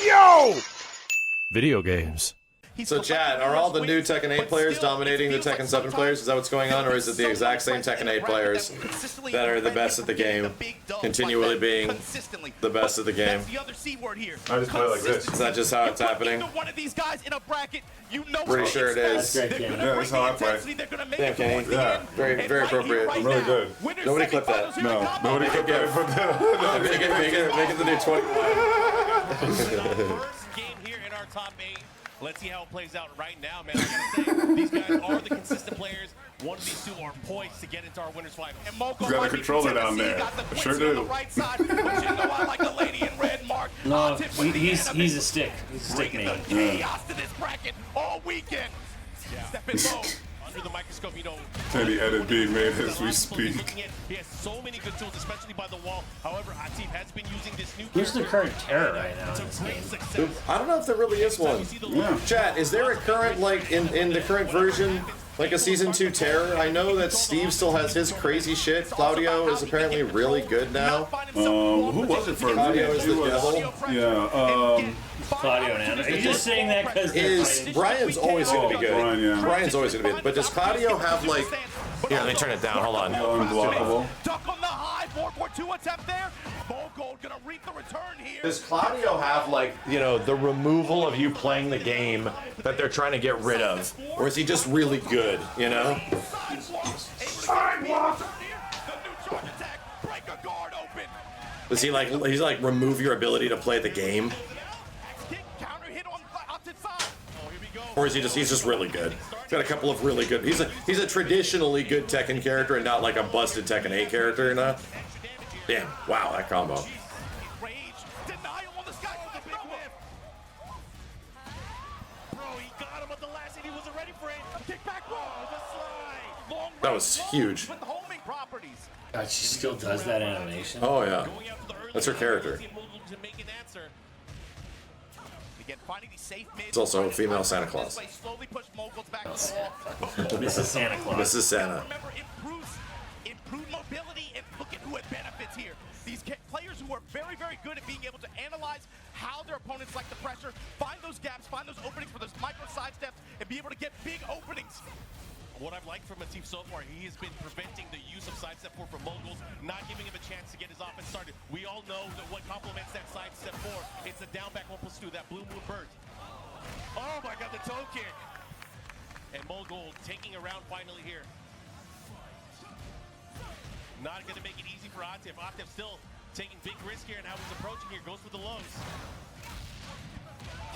Yo! Video games. So chat, are all the new Tekken 8 players dominating the Tekken 7 players? Is that what's going on? Or is it the exact same Tekken 8 players that are the best at the game, continually being the best at the game? I just play like this. Is that just how it's happening? Pretty sure it is. Yeah, that's how I play. Damn, Kenny. Yeah. Very, very appropriate. I'm really good. Nobody clip that. No, nobody clip that. Make it the new 20. First game here in our top 8. Let's see how it plays out right now, man. I gotta say, these guys are the consistent players. One of these two are poised to get into our winners final. And Moko You got a controller down there. I sure do. Right side, but you know I like the lady in red, Mark. No, he's a stick. He's a stick man. Chaos to this bracket all weekend. Stepping low. Under the microscope, you know. Teddy edit being made as we speak. He has so many good tools, especially by the wall. However, Atif has been using this new Who's the current terror right now in this game? I don't know if there really is one. Yeah. Chat, is there a current, like, in the current version, like a Season 2 terror? I know that Steve still has his crazy shit. Claudio is apparently really good now. Who was it for? Claudio is the He was- devil. Yeah, Claudio and Anna. Are you just saying that because Brian's always going to be good. Brian, yeah. Brian's always going to be good. But does Claudio have, like... Here, let me turn it down. Hold on. unblockable. Duck on the high, 4-4-2 attempt there. Mogold gonna reap the return here. Does Claudio have, like, you know, the removal of you playing the game that they're trying to get rid of? Or is he just really good, you know? Does he, like, he's like remove your ability to play the game? Or is he he's just really good? He's got a couple of really good, he's a traditionally good Tekken character and not like a busted Tekken 8 character, you know? Damn, wow, that combo. That was huge. God, she still does that animation. Oh yeah, that's her character. It's also a female Santa Claus. Mrs. Santa Claus. Mrs. Santa. Remember, improved mobility, and look at who it benefits here. These players who are very, very good at being able to analyze how their opponents like the pressure, find those gaps, find those openings for those micro sidesteps, and be able to get big openings. What I've liked from Atif so far, he has been preventing the use of sidestep 4 from moguls, not giving him a chance to get his offense started. We all know that what complements that sidestep 4, it's a down back 1+2, that blue moon burst. Oh my god, the toe kick. And Mogul taking a round finally here. Not going to make it easy for Atif. Atif still taking big risk here, and how he's approaching here, goes for the lows.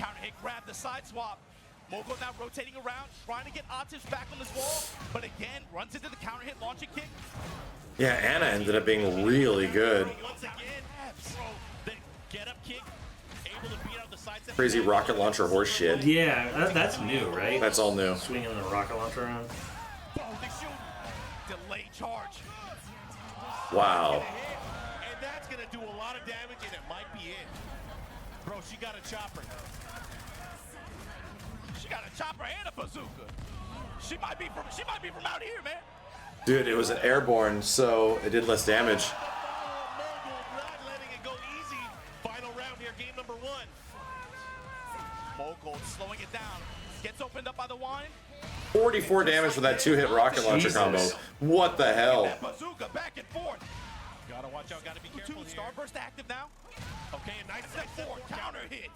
Counter hit, grab the side swap. Mogul now rotating around, trying to get Atif back on this wall, but again, runs into the counter hit, launching kick. Yeah, Anna ended up being really good. Once again, the get up kick, able to beat out the sidestep. Crazy rocket launcher horse shit. Yeah, that's new, right? That's all new. Swinging the rocket launcher around. Oh, they shoot. Delay charge. Wow. And that's going to do a lot of damage, and it might be it. Bro, she got a chopper. She got a chopper and a bazooka. She might be from out here, man. Dude, it was an airborne, so it did less damage. Mogul not letting it go easy. Final round here, game number 1. Mogul slowing it down. Gets opened up by the wine. 44 damage for that 2-hit rocket launcher Jesus. combo. What the hell? That bazooka back and forth. Gotta watch out, gotta be careful here. Starburst active now. Okay, a nice step forward. Counter hit.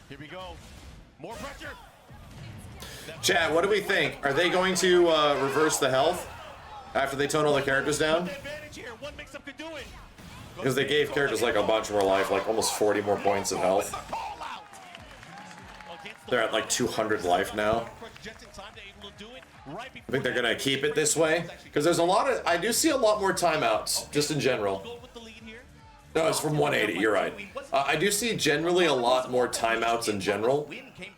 Here we go. More pressure. Chat, what do we think? Are they going to reverse the health after they tone all the characters down? Because they gave characters like a bunch more life, like almost 40 more points of health. They're at like 200 life now. I think they're gonna keep it this way because there's a lot of. I do see a lot more timeouts just in general. No, it's from 180. You're right. I do see generally a lot more timeouts in general,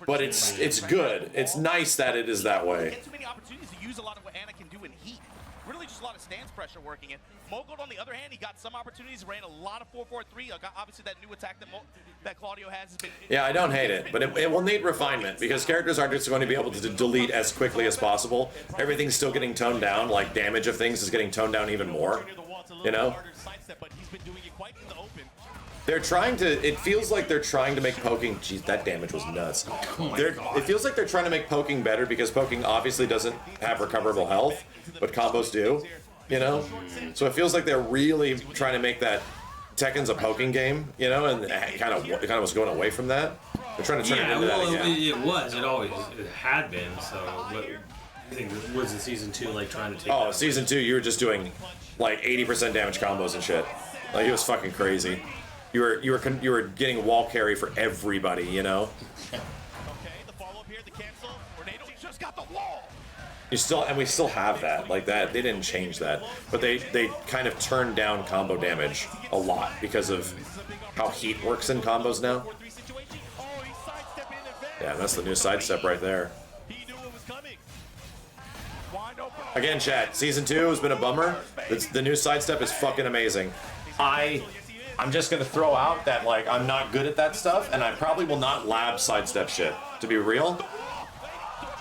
but it's good. It's nice that it is that way. Too many opportunities to use a lot of what Anna can do in heat. Really, just a lot of stance pressure working it. Mogul, on the other hand, he got some opportunities. Ran a lot of 4-4-3. Obviously, that new attack that Claudio has been. Yeah, I don't hate it, but it will need refinement because characters aren't just going to be able to delete as quickly as possible. Everything's still getting toned down. Like damage of things is getting toned down even more. You know. They're trying to. It feels like they're trying to make poking. Jeez, that damage was nuts. It feels like they're trying to make poking better because poking obviously doesn't have recoverable health, but combos do. You know, so it feels like they're really trying to make that Tekken's a poking game. You know, and it kind of was going away from that. They're trying to turn it into that again. It was. It had been. So, what I think was in season 2 like trying to take. Oh, season 2, you were just doing like 80% damage combos and shit. Like it was fucking crazy. You were getting wall carry for everybody, you know. Okay, the follow-up here, the cancel. Tornado just got the wall. We still have that. Like that, they didn't change that, but they kind of turned down combo damage a lot because of how heat works in combos now. Yeah, that's the new sidestep right there. He knew it was coming. Again, chat, season 2 has been a bummer. The new sidestep is fucking amazing. I'm just gonna throw out that like I'm not good at that stuff, and I probably will not lab sidestep shit, to be real.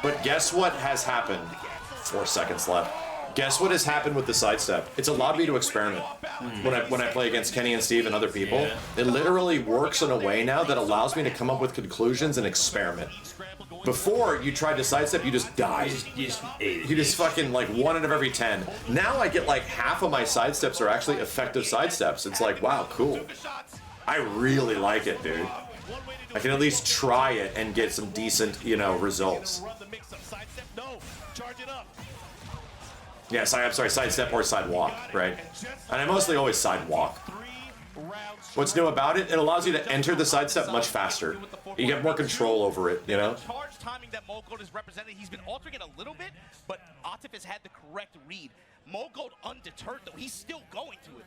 But guess what has happened? 4 seconds left. Guess what has happened with the sidestep? It's allowed me to experiment. When I play against Kenny and Steve and other people, it literally works in a way now that allows me to come up with conclusions and experiment. Before, you tried to sidestep, you just died. You just fucking like 1 out of every 10. Now I get like half of my sidesteps are actually effective sidesteps. It's like, wow, cool. I really like it, dude. I can at least try it and get some decent, you know, results. Yes, I'm sorry, sidestep or sidewalk, right? And I mostly always sidewalk. What's new about it? It allows you to enter the sidestep much faster. You get more control over it, you know? Charge timing that Mogold is represented. He's been altering it a little bit, but Atif has had the correct read. Mogold undeterred though, he's still going to it.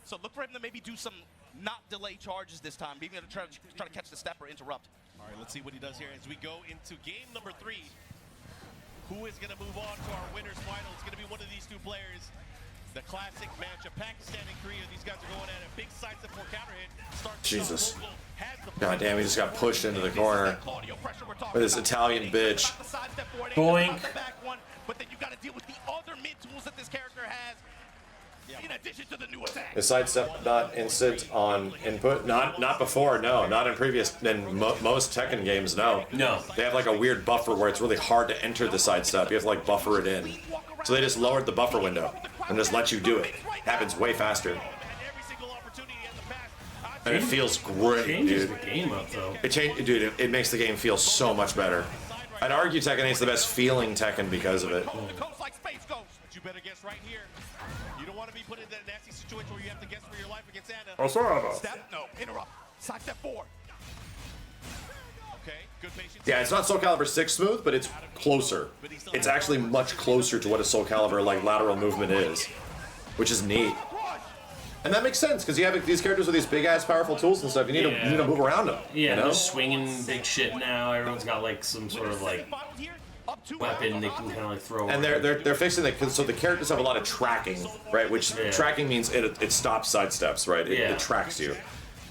So look for him to maybe do some not delay charges this time. Maybe gonna try to catch the step or interrupt. All right, let's see what he does here as we go into game number 3. Who is going to move on to our winners final? It's going to be one of these two players. The classic matchup, Pakistan and Korea. These guys are going at a big sidestep for counter hit. Jesus. God damn, he just got pushed into the corner with his Italian bitch. Boink. But then you got to deal with the other mid tools that this character has. In addition to the new attack. Is sidestep not instant on input? Not before, no. Not in most Tekken games, no. No. They have like a weird buffer where it's really hard to enter the sidestep. You have to like buffer it in. So they just lowered the buffer window and just let you do it. It happens way faster. And it feels great, Changes dude. the game up though. Dude, it makes the game feel so much better. I'd argue Tekken 8's the best feeling Tekken because of it. You better guess right here. You don't want to be put in that nasty situation where you have to guess for your life against Anna. Oh, sorry. Step, no, interrupt. Sidestep 4. Okay, good patience. Yeah, it's not Soul Calibur 6 smooth, but it's closer. It's actually much closer to what a Soul Calibur like lateral movement is, which is neat. And that makes sense because you have these characters with these big ass powerful tools and stuff. You need to move around them. Yeah, you know? they're swinging big shit now. Everyone's got like some sort of like weapon they can kind of like throw. And they're fixing it so the characters have a lot of tracking, right? Which tracking means it stops sidesteps, right? It tracks you.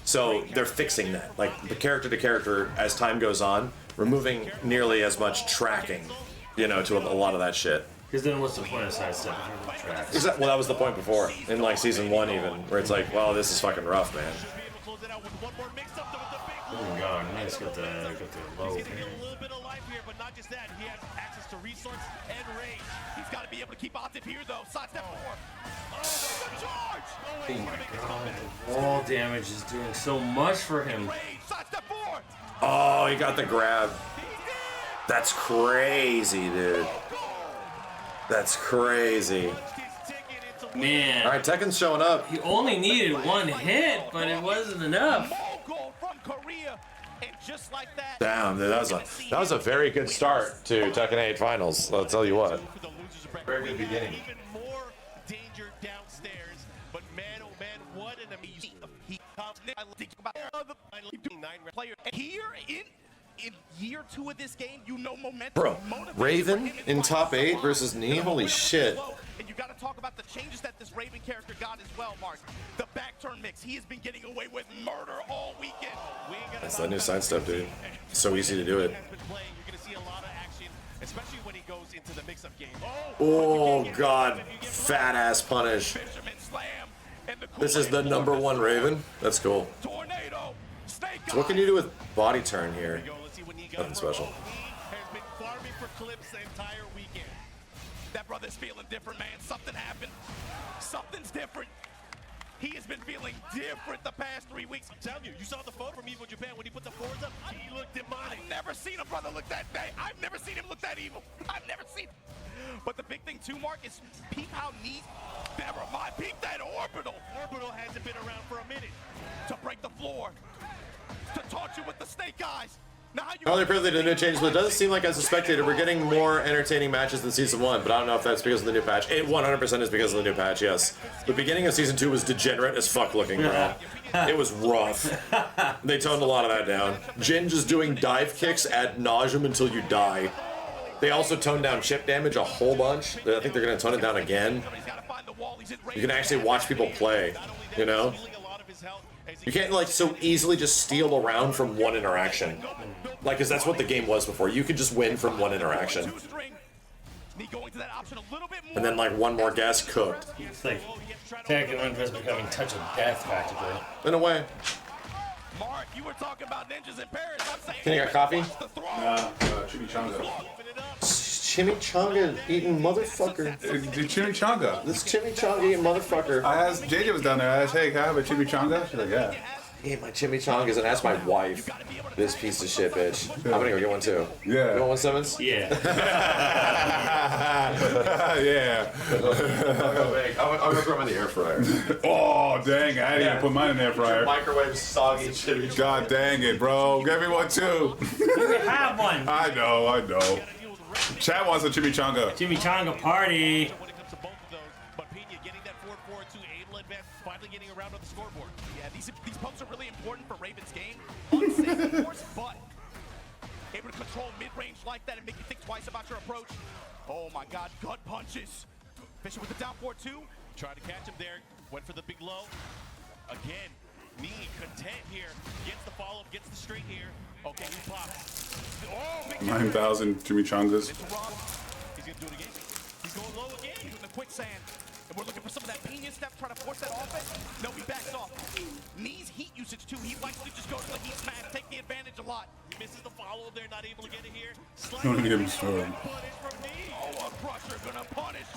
So they're fixing that, like the character to character as time goes on, removing nearly as much tracking, you know, to a lot of that shit. Because then what's the point of sidestep if you're on tracks? Well, that was the point before, in like season 1 even, where it's like, well, this is fucking rough, man. Oh my god, nice, got the low. He's gonna get a little bit of life here, but not just that. He has access to resource and range. He's got to be able to keep Atif here though. Sidestep 4. Oh, the charge! Oh my god, the wall damage is doing so much for him. Sidestep 4. Oh, he got the grab. That's crazy, dude. That's crazy. Man. All right, Tekken's showing up. He only needed 1 hit, but it wasn't enough. From Korea, and just like that. Damn, dude, that was a very good start to Tekken 8 finals. I'll tell you what. Very good beginning. Even more danger downstairs, but man, oh man, what an amazing. He comes. I think about the 9 player here in year 2 of this game. You know, momentum. Bro, Raven in top 8 versus Knee. Holy shit. And you got to talk about the changes that this Raven character got as well, Mark. The back turn mix. He has been getting away with murder all weekend. That's that new sidestep, dude. So easy to do it. You're going to see a lot of action, especially when he goes into the mix-up game. Oh, God. Fat ass punish. Fisherman slam. And the This is the #1 Raven. That's cool. Tornado. Snake So what can you do with body turn here? Here we go. Let's see what Knee got. Nothing special. Knee has been farming for clips the entire weekend. That brother's feeling different, man. Something happened. Something's different. He has been feeling different the past 3 weeks. I'm telling you, you saw the photo from Evo Japan when he put the fours up. He looked demonic. I've never seen a brother look that bad. I've never seen him look that evil. I've never seen. But the big thing too, Mark, is peep how Knee. Never mind. Peep that orbital. Orbital hasn't been around for a minute. To break the floor. To taunt you with the snake eyes. Now how you Probably privy to new changes, but it doesn't seem like as a spectator we're getting more entertaining matches than Season 1, but I don't know if that's because of the new patch. It 100% is because of the new patch, yes. The beginning of Season 2 was degenerate as fuck looking, bro. It was rough. They toned a lot of that down. Jin just doing dive kicks ad nauseum until you die. They also toned down chip damage a whole bunch. I think they're going to tone it down again. You can actually watch people play, you know? You can't like so easily just steal around from one interaction. Like, cause that's what the game was before. You could just win from one interaction. And then like one more gas cooked. It's like Tekken is becoming touch of death practically. In a way. Mark, you were talking about ninjas in Paris. I'm saying Can you get coffee? Chimichanga. Chimichanga eating motherfucker. The chimichanga. This chimichanga eating motherfucker. I asked, JJ was down there. I asked, hey, can I have a chimichanga? She's like, yeah. Eat my chimichangas and ask my wife. This piece of shit, bitch. I'm gonna go get one too. Yeah. You want one, Simmons? Yeah. Yeah. I'll go throw them in the air fryer. Oh, dang. I didn't even put mine in the air fryer. Microwave soggy chimichanga. God dang it, bro. Get me one too. You have one. I know. Chad wants a chimichanga. Chimichanga party. When it comes to both of those, but Pinya getting that 4-4-2 able advance, finally getting around on the scoreboard. Yeah, these pokes are really important for Raven's game. Unsafe, of course, but able to control mid-range like that and make you think twice about your approach. Oh my God, gut punches. Fisher with the down 4-2. Tried to catch him there, went for the big low. Again, Knee content here, gets the follow-up, gets the straight here. Okay, he pops. Oh, big 9,000 chimichangas. He's gonna do it again. He's going low again. in the quicksand. And we're looking for some of that Pinya step, trying to force that offense. No, he backs off. Knees heat usage too. He likes to just go to the heat smash, take the advantage a lot. He misses the follow, they're not able to get it here. Don't give him story. Punish from Knee. Oh, a crusher gonna punish.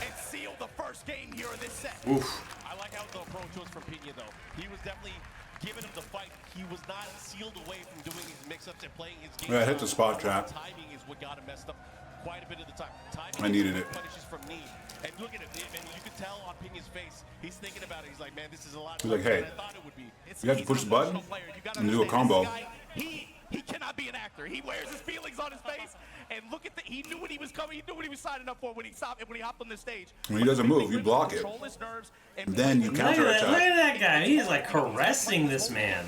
And seal the first game here in this set. Oof. I like how the approach was from Pinya though. He was definitely giving him the fight. He was not sealed away from doing his mix-ups and playing his game. Yeah, hit the spot trap. Timing is what got him messed up quite a bit of the time. Timing I needed it. Punishes from Knee. And look at it, and you can tell on Pinya's face, he's thinking about it. He's like, man, this is a lot He's like, harder hey, than I thought it would be. you have to push the button and do a combo. He cannot be an actor. He wears his feelings on his face. And look at he knew what he was coming. He knew what he was signing up for when he hopped on the stage. When he doesn't move, you block it. Control his nerves and Then you Look at counterattack. that guy. He's like caressing this man.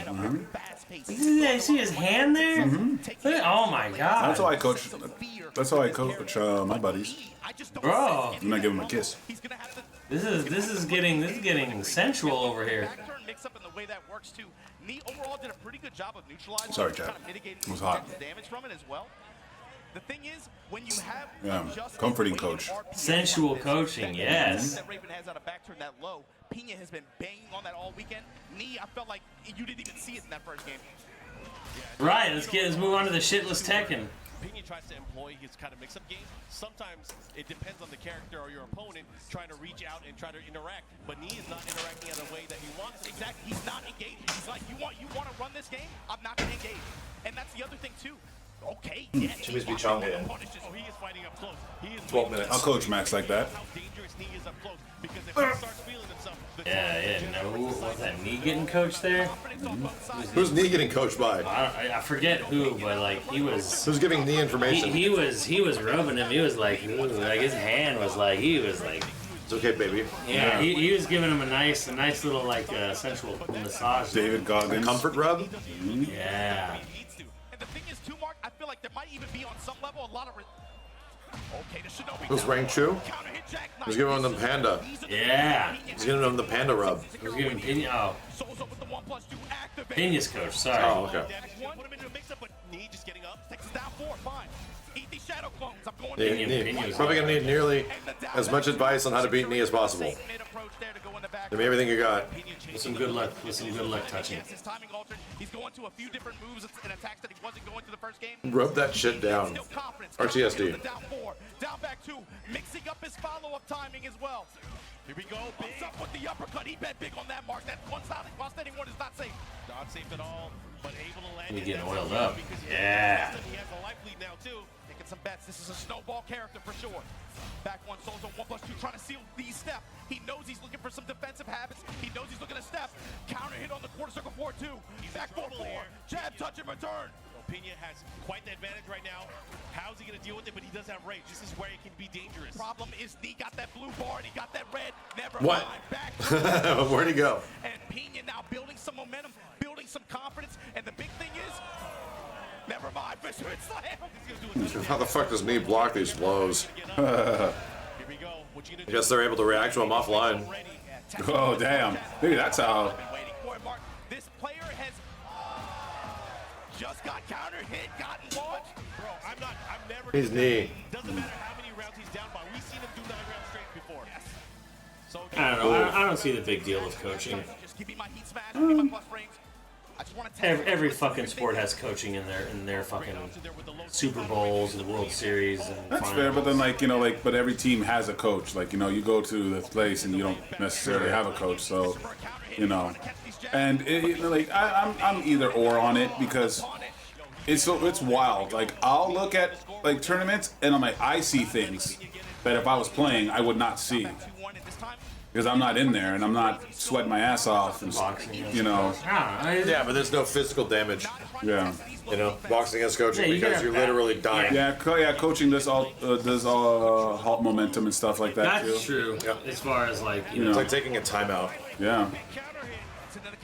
You see his hand there? Look at, oh my god. That's how I coach. That's how I coach my buddies. Bro, And I give him a kiss. this is getting sensual over here. Backturn mix up in the way that works too. Knee overall did a pretty good job of neutralizing. Sorry, kind Chad. of mitigating It was hot. the damage from it as well. The thing is, when you have Yeah, just comforting weighted coach. RPM Sensual on this, coaching, that yes. that Raven has out of backturn that low. Pinya has been banging on that all weekend. Knee, I felt like you didn't even see it in that first game. Right, let's move on to the shitless Tekken. Pinya tries to employ his kind of mix-up game. Sometimes it depends on the character or your opponent trying to reach out and try to interact. But Knee is not interacting in a way that he wants. Exactly, he's not engaging. He's like, you want to run this game? I'm not going to engage. And that's the other thing too. Okay, yeah. Jimmy's be Chonga in. Oh, he is fighting up close. He is 12 minutes. I'll coach Max like that. how dangerous Knee is up close. Because if he starts feeling himself, Yeah, no, was that Knee getting coached there? Who's Knee getting coached by? I forget who, but like he was. Who's giving Knee information? He was rubbing him. He was like, ooh, like his hand was like, he was like, It's okay, baby. yeah, he was giving him a nice little like sensual massage. David Goggins. Comfort rub? Yeah. And the thing is too, Mark, I feel like there might even be on some level a lot of... Okay, the Shinobi... Who's Rangchu? Counter hit jackknife. Who's giving him the panda? Yeah. He's giving him the panda rub. He was giving Pinya. Oh, Souls up with the 1+2 activate. Pinya's coach. Sorry. Oh, okay. put him into a mix-up, but Knee just getting up. Takes us down 4, fine. Eat these shadow clones. I'm going You're probably gonna need nearly as much advice on how to beat knee as possible. Give me everything you got. With some good luck. With some good luck touching. His timing altered. He's going to a few different moves and attacks that he wasn't going to the first game. Rub that shit down. Still confidence. RTSD. Down 4, down back 2, mixing up his follow-up timing as well. Here we go. What's up with the uppercut? He bet big on that mark. That one standing one is not safe. Not safe at all, but able to land. You're it. getting That's oiled a up. because Yeah. He has a life lead now too. Taking some bets. This is a snowball character for sure. Back one, Solzo 1+2, trying to seal the step. He knows he's looking for some defensive habits. He knows he's looking to step. Counter hit on the quarter circle 4-2. Back 4-4. Jab, touch, and return. Pinya has quite the advantage right now. How's he gonna deal with it? But he does have range. This is where it can be dangerous. Problem is, he got that blue bar and he got that red. Never What? mind. Back Where'd he go? and Pinya now building some momentum, building some confidence, and the big thing is, never mind, fisherman slam. How the fuck does knee block these blows? Here we go. What you I gonna guess they're able to react to him offline. Oh, damn. Maybe that's how. Been waiting for it, Mark. This player has just got counter hit, gotten launched. Bro, I'm never. His knee. Doesn't matter how many rounds he's down by. We've seen him do 9 rounds straight before. Yes. So I don't know. I don't see the big deal with coaching. Just give me my heat smash, give me my plus range. I just want to Every fucking sport has coaching in their fucking Super Bowls and the World Series and That's finals. fair, but then but every team has a coach. Like, you go to the place and you don't necessarily have a coach, so, And I'm either or on it because it's wild. Like, I'll look at like tournaments and I'm like, I see things that if I was playing I would not see because I'm not in there and I'm not sweating my ass off and Yeah, but there's no physical damage. yeah. Boxing against coaching Yeah, you because gotta you're back- literally dying. Yeah, coaching does all halt momentum and stuff like that That's too. true. As far as like You It's know, like taking a timeout. yeah.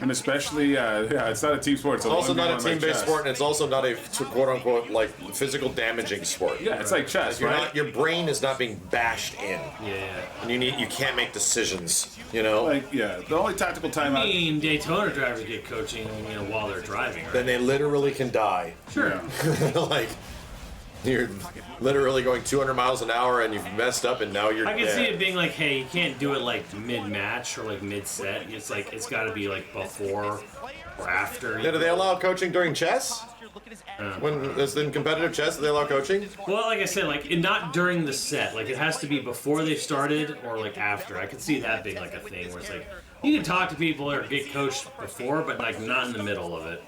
And especially, it's not a team sport. It's It's also not a 1v1 like team-based chess. sport, and it's also not a quote-unquote like physical damaging sport. Yeah, it's like chess, You're right? not, your brain is not being bashed in, yeah. and you can't make decisions. Like, yeah, the only tactical I timeout. mean, Daytona drivers get coaching, while they're driving, right? Then they literally can die. Sure. Like you're literally going 200 miles an hour, and you've messed up, and now you're I can dead. see it being like, hey, you can't do it like mid-match or like mid-set. It's like it's got to be like before or after. Now, do they allow coaching during chess? When it's in competitive chess, do they allow coaching? Well, like I said, not during the set. Like it has to be before they've started or like after. I could see that being like a thing where it's like you can talk to people or get coached before, but like not in the middle of it.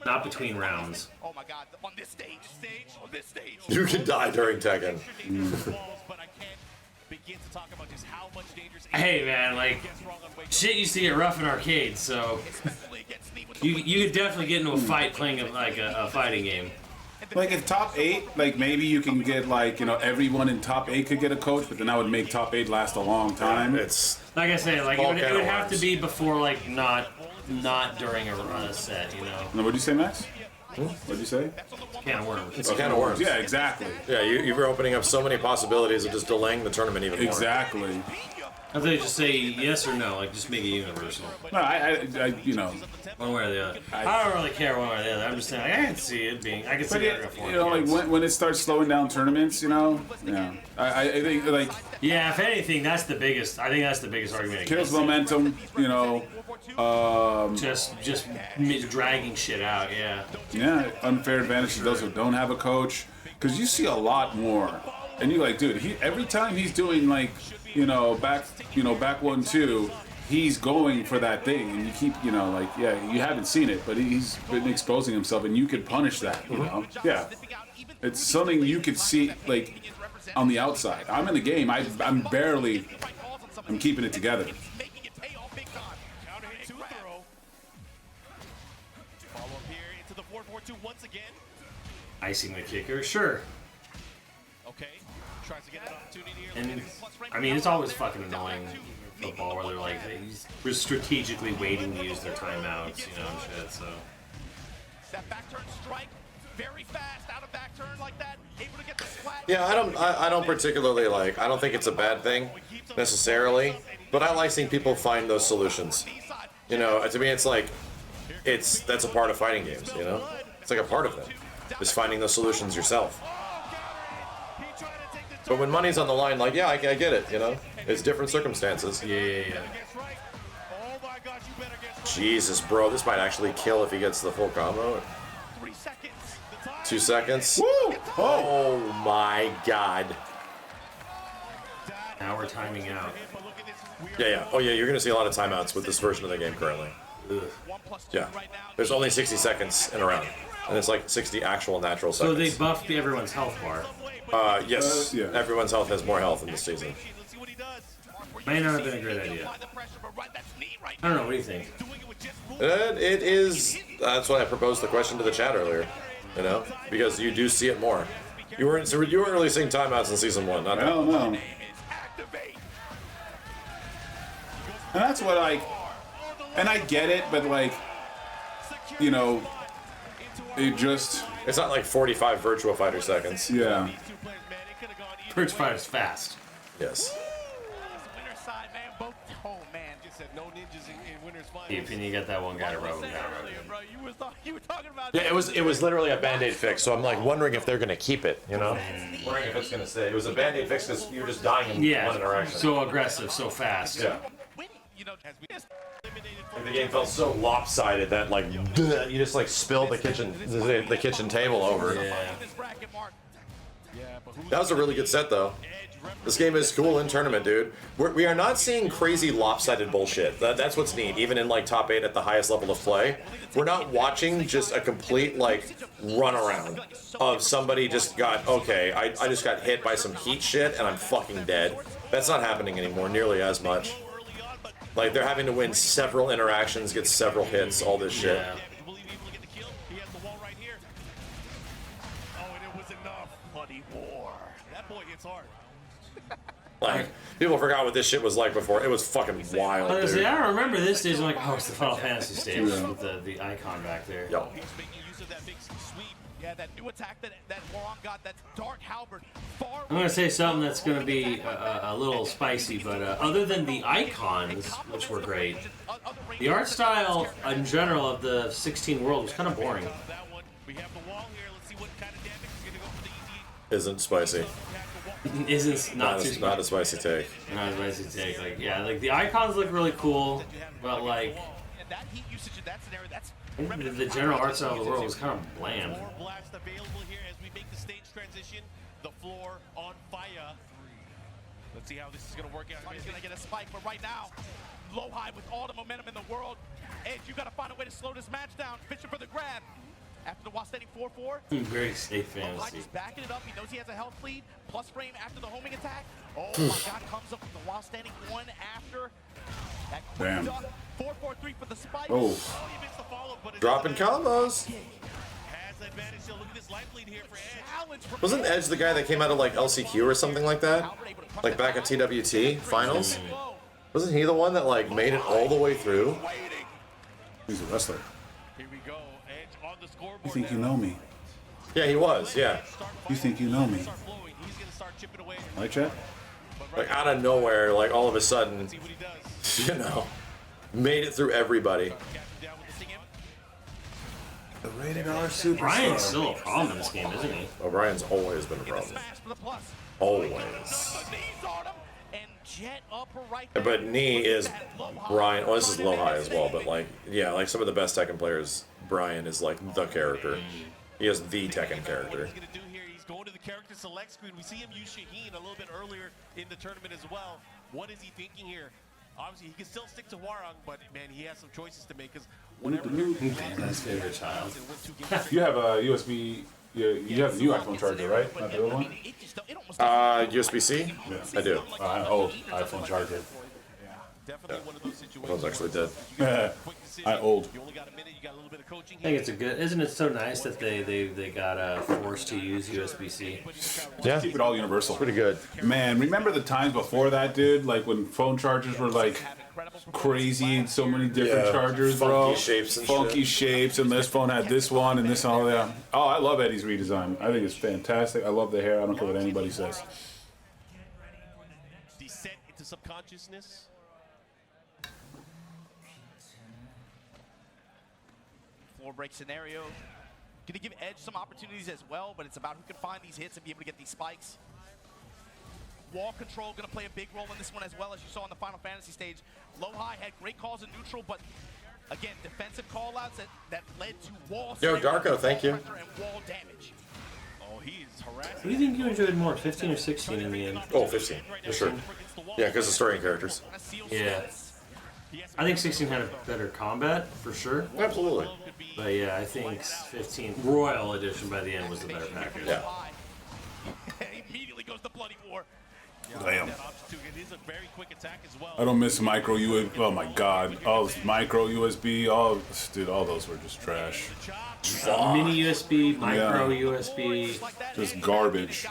Not between rounds. Oh my God! On this stage, on this stage. You can die during Tekken. But I can't begin to talk about just how much dangerous. Hey man, like shit used to get rough in arcades, so you could definitely get into a fight playing a fighting game. Like, if top 8, like, maybe you can get, like, everyone in top 8 could get a coach, but then that would make top 8 last a long time. It's Like I said, like All it kind would of have to worms. be before like not during a set, No, what'd you say, Max? What'd you say? Can of worms. It's a can of worms. Yeah, exactly. Yeah, you're opening up so many possibilities of just delaying the tournament even more. Exactly. I thought you just say yes or no, like just make it universal, No, I one way or the other. I don't really care one way or the other. I'm just saying like, I can see it being. I can see but it going like when it starts slowing down tournaments, yeah. I think like Yeah, if anything, that's the biggest. I think that's the biggest argument. kills Against it. momentum, Just dragging shit out. Yeah. yeah, unfair advantage to those who don't have a coach, because you see a lot more, and you're like, dude, every time he's doing like, back 1-2, he's going for that thing, and you keep, you haven't seen it, but he's been exposing himself, and you could punish that, yeah. It's something you could see, like, on the outside. I'm in the game. I'm keeping it together. Making it pay off big time. Counter hit to throw. Follow up here into the 4-4-2 once again. Icing the kicker, sure. Okay. Tries to get an opportunity here. And I mean, it's always fucking annoying football where they're like they're strategically waiting to use their timeouts, and shit. So That back turn strike, very fast out of back turn like that, able to get the splat. Yeah, I don't particularly like. I don't think it's a bad thing necessarily, but I like seeing people find those solutions. To me, it's like that's a part of fighting games. It's like a part of them, is finding those solutions yourself. But when money's on the line, like, yeah, I get it, you know? It's different circumstances. Yeah. Jesus, bro, this might actually kill if he gets the full combo. 3 seconds. 2 seconds. Woo! Oh my god. Now we're timing out. Yeah. Oh yeah, you're gonna see a lot of timeouts with this version of the game currently. Yeah. There's only 60 seconds in a round. And it's like 60 actual natural So seconds. they buffed everyone's health bar. Yes. Yeah. Everyone's health has more health in this season. May not have been a great idea. I don't know. What do you think? It is. That's why I proposed the question to the chat earlier. You know, because you do see it more. You weren't really seeing timeouts in season 1. Not I don't know. And that's what and I get it, but like, you know, it just, It's not like 45 Virtua Fighter seconds. yeah. Bridge Fighter's fast. Yes. Winner side, man. Both. Oh man. Just said no ninjas in winners finals. If you get that one guy to rub him down. Bro, you were talking about. Yeah, it was literally a band-aid fix. So I'm like wondering if they're gonna keep it. You know, wondering if it's gonna stay. It was a band-aid fix because you're just dying in one Yeah. interaction. So aggressive, so fast. Yeah. Winning, you know, as we just The game felt so lopsided that like you just like spilled the kitchen table over. Yeah. this bracket mark. That was a really good set though. This game is cool in tournament, dude. We are not seeing crazy lopsided bullshit. That's what's neat. Even in like top 8 at the highest level of play, we're not watching just a complete like runaround of somebody just got I just got hit by some heat shit and I'm fucking dead. That's not happening anymore nearly as much. Like they're having to win several interactions, get several hits, all this shit. Yeah. He has the wall right here. Oh, and it was enough. Buddy war. That boy hits hard. Like people forgot what this shit was like before. It was fucking wild, Honestly, dude. I don't remember this stage. I'm like, oh, it's the Final Fantasy stage with the icon back there. Yep. He's making use of that big sweep. Yeah, that new attack that Moron got, that dark halberd, far. I'm gonna say something that's gonna be a little spicy, but other than the icons, which were great, the art style in general of the 16 world was kind of boring. That one. We have the wall here. Let's see what kind of damage is going to go for the ED. Isn't spicy. Isn't not too Not a spicy take. not a spicy take. Like like the icons look really cool, but like And that heat usage in that scenario, that's the general art style of the world was kind of bland. More blast available here as we make the stage transition. The floor on fire. Let's see how this is going to work out. He's gonna get a spike, but right now, low high with all the momentum in the world. Edge, you gotta find a way to slow this match down. Fishing for the grab. After the while standing 4-4. Very safe Low high fantasy. just backing it up. He knows he has a health lead. Plus frame after the homing attack. Oh my god, comes up with the while standing one after. That quick Damn. duck. 4-4-3 for the spike. Oh. Oh, he missed the follow, but it Dropping combos. has the advantage. So look at this life lead here for Edge. Challenge from Wasn't Edge the guy that came out of like LCQ or something like that? Like back at TWT finals? Wasn't he the one that like made it all the way through? He's a wrestler. Here we go. Edge on the scoreboard. You think you now. know me? Yeah, he was. Yeah, You think you know me? Start flowing. He's going to start chipping away. Right, chat? like out of nowhere, like all of a sudden, See what he does. you know, made it through everybody. Captain down with the sting him. The rated R super. Brian's still a problem in this game, isn't he? O'Brien's always been a problem. smash for the plus. Always. Knees on him. And jet upper right there. But knee is Brian. Well, this is low high as well. But like, yeah, like some of the best Tekken players, Brian is like the character. He is the Tekken character. What he's going to do here, he's going to the character select screen. We see him use Shaheen a little bit earlier in the tournament as well. What is he thinking here? Obviously, he can still stick to Warang, but man, he has some choices to make because whatever. His favorite child. You have a USB. You have a new iPhone charger, right? Not the old one. USB-C? I do. Old iPhone charger. Definitely one of those situations. I was actually dead. Quick decision. I old. You only got a minute. You got a little bit of coaching I here. think it's a good. Isn't it so nice that they got forced to use USB-C? Yeah, Keep it all universal. pretty good. Man, remember the times before that, dude? Like when phone chargers were like crazy and so many different Yeah. chargers, Funky bro. shapes and Funky shit. shapes, and this phone had this one and this and all that. Oh, I love Eddie's redesign. I think it's fantastic. I love the hair. I don't care what anybody says. Descent into subconsciousness. Floor break scenario. Gonna give Edge some opportunities as well, but it's about who can find these hits and be able to get these spikes. wall control going to play a big role in this one as well, as you saw in the Final Fantasy stage. Low-high had great calls in neutral, but again, defensive call-outs that led to wall. Yo, Darko, thank you. And wall damage. Oh, he's harassing. What do you think you enjoyed more, 15 or 16 in the end? Oh, 15, for sure. Yeah, because of story and characters. Yeah. I think 16 had a better combat, for sure. Absolutely. But yeah, I think 15, Royal Edition by the end was the better package. Yeah. Immediately goes the bloody war. Damn. It is a very quick attack as well. I don't miss micro USB. Oh my god. Oh, micro USB. Oh, dude, all those were just trash. Mini USB, micro USB. Just garbage.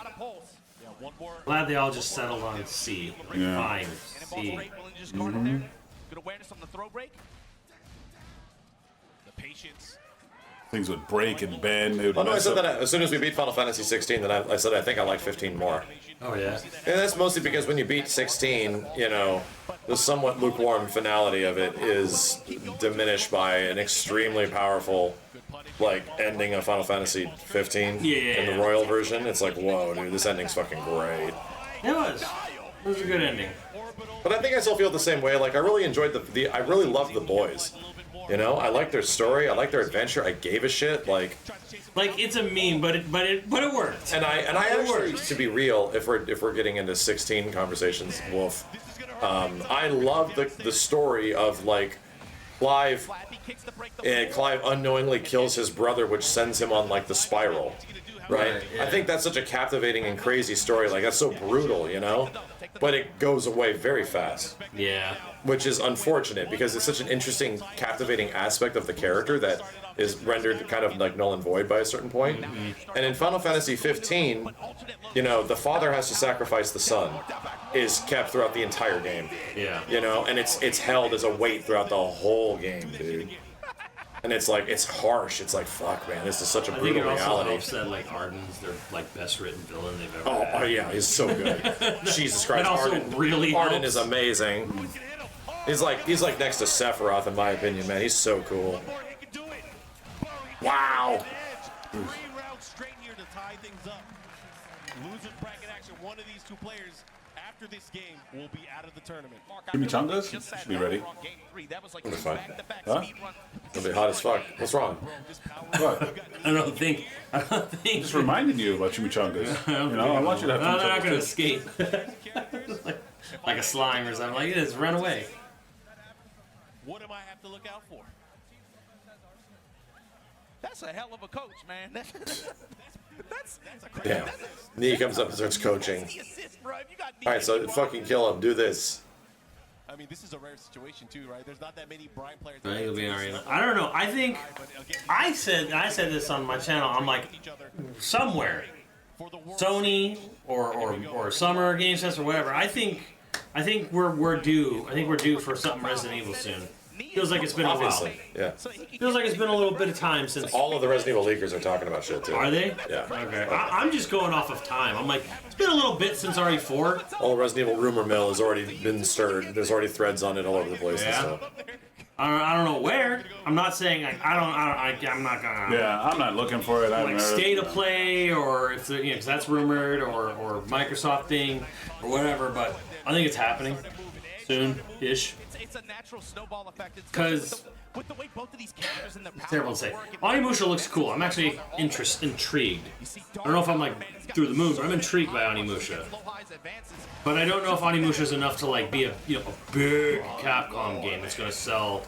Glad they all just settled on C. Like, Yeah. fine, C. Good awareness on the throw break. The patience. Things would break and bend. They would Oh, no, I mess said up. that as soon as we beat Final Fantasy 16, then I said I think I like 15 more. Oh yeah. And that's mostly because when you beat 16, you know, the somewhat lukewarm finality of it is diminished by an extremely powerful, like, ending of Final Fantasy 15 in the Royal version. It's like, whoa, dude, this ending's fucking great. It was. It was a good ending. But I think I still feel the same way. Like, I really enjoyed I really loved the boys. You know, I like their story, I like their adventure, I gave a shit, like it's a meme, but it worked. and I actually, to be real, if we're getting into 16 conversations, woof. I love the story of like Clive unknowingly kills his brother, which sends him on like the spiral. Right? I think that's such a captivating and crazy story. Like, that's so brutal, you know? But it goes away very fast. Yeah. Which is unfortunate because it's such an interesting, captivating aspect of the character that is rendered kind of like null and void by a certain point. And in Final Fantasy 15, you know, the father has to sacrifice the son is kept throughout the entire game. Yeah. You know, and it's held as a weight throughout the whole game, dude. And it's like, it's harsh. It's like, fuck, man, this is such a I think brutal it also reality. helps that like Arden's their like best written villain they've ever Oh, had. oh yeah, he's so good. Jesus Christ, It also Arden really Arden helps. is amazing. He's like next to Sephiroth in my opinion, man. He's so cool. Wow. 3 rounds straight here to tie things up. Losers bracket action. One of these two players after this game will be out of the tournament. Chimichangas? Should be ready. It'll be fine. Huh? It'll be hot as fuck. What's wrong? What? I don't think. Just reminded you about chimichangas. You know, I want you to have No, they're not chimichangas. gonna escape. like a slime or something. Like it is. Run away. What do I have to look out for? That's a hell of a coach, man. That's Damn. Knee comes up and starts coaching. the assist, bro. If you got All right, so fucking kill him. Do this. I mean, this is a rare situation too, right? There's not that many Brian players. I think it'll be alright. I don't know. I think I said this on my channel. I'm like somewhere, Sony or Summer Games Fest or whatever. I think we're due. I think we're due for something Resident Evil soon. Feels like it's been a while. Obviously. Yeah. Feels like it's been a little bit of time since. All of the Resident Evil leakers are talking about shit too. Are they? Yeah. Okay. I'm just going off of time. I'm like, it's been a little bit since RE4. All the Resident Evil rumor mill has already been stirred. There's already threads on it all over the place and Yeah. stuff. I don't know where. I'm not saying like I'm not gonna. Yeah, I'm not looking for it. I Like state of play, or if the, cause that's rumored, or Microsoft thing, or whatever. But I think it's happening soon-ish. It's a natural snowball effect. It's 'Cause- with the way both of these characters and their powers Terrible to say. work, Onimusha looks cool. I'm actually intrigued. I don't know if I'm like through the moon, but I'm intrigued by Onimusha. But I don't know if Onimusha is enough to like be a big Capcom game that's gonna sell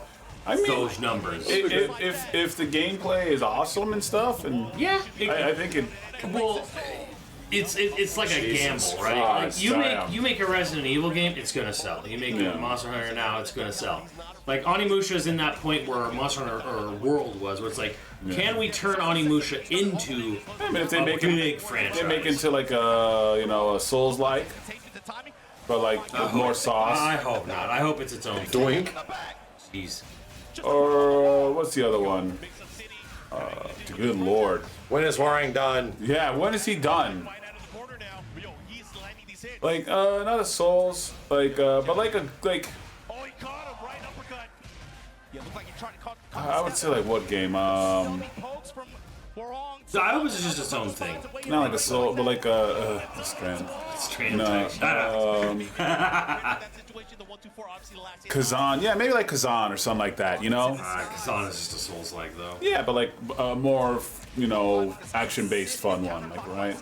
I mean, those numbers. if the gameplay is awesome and stuff, and Yeah, I think it. well, it's like a Jesus gamble, right? Christ, Like you make a Resident Evil game, it's gonna sell. You make a Monster Hunter now, it's gonna sell. Like Onimusha is in that point where Monster Hunter or World was, where it's like, can we turn Onimusha into I mean, if they a make big it, franchise? they make it into like a Souls like, but like with more sauce. I hope not. I hope it's its own Doink. Jeez. Or what's the other one? Good lord. When is Warring done? Yeah, when is he done? Right out of the corner now. Yo, he's landing these hits. Like not a Souls, like but like a like. Oh, he caught him. Right uppercut. Yeah, looked like he tried to cut I would say like what game? so many pokes from So I was just its own thing. Not like a soul, but like a strand. Strand No, type. Shut up. Kazan. Yeah, maybe like Kazan or something like that. You know? Kazan is just a Souls-like though. Yeah, but like more, you know, action-based fun one, like right?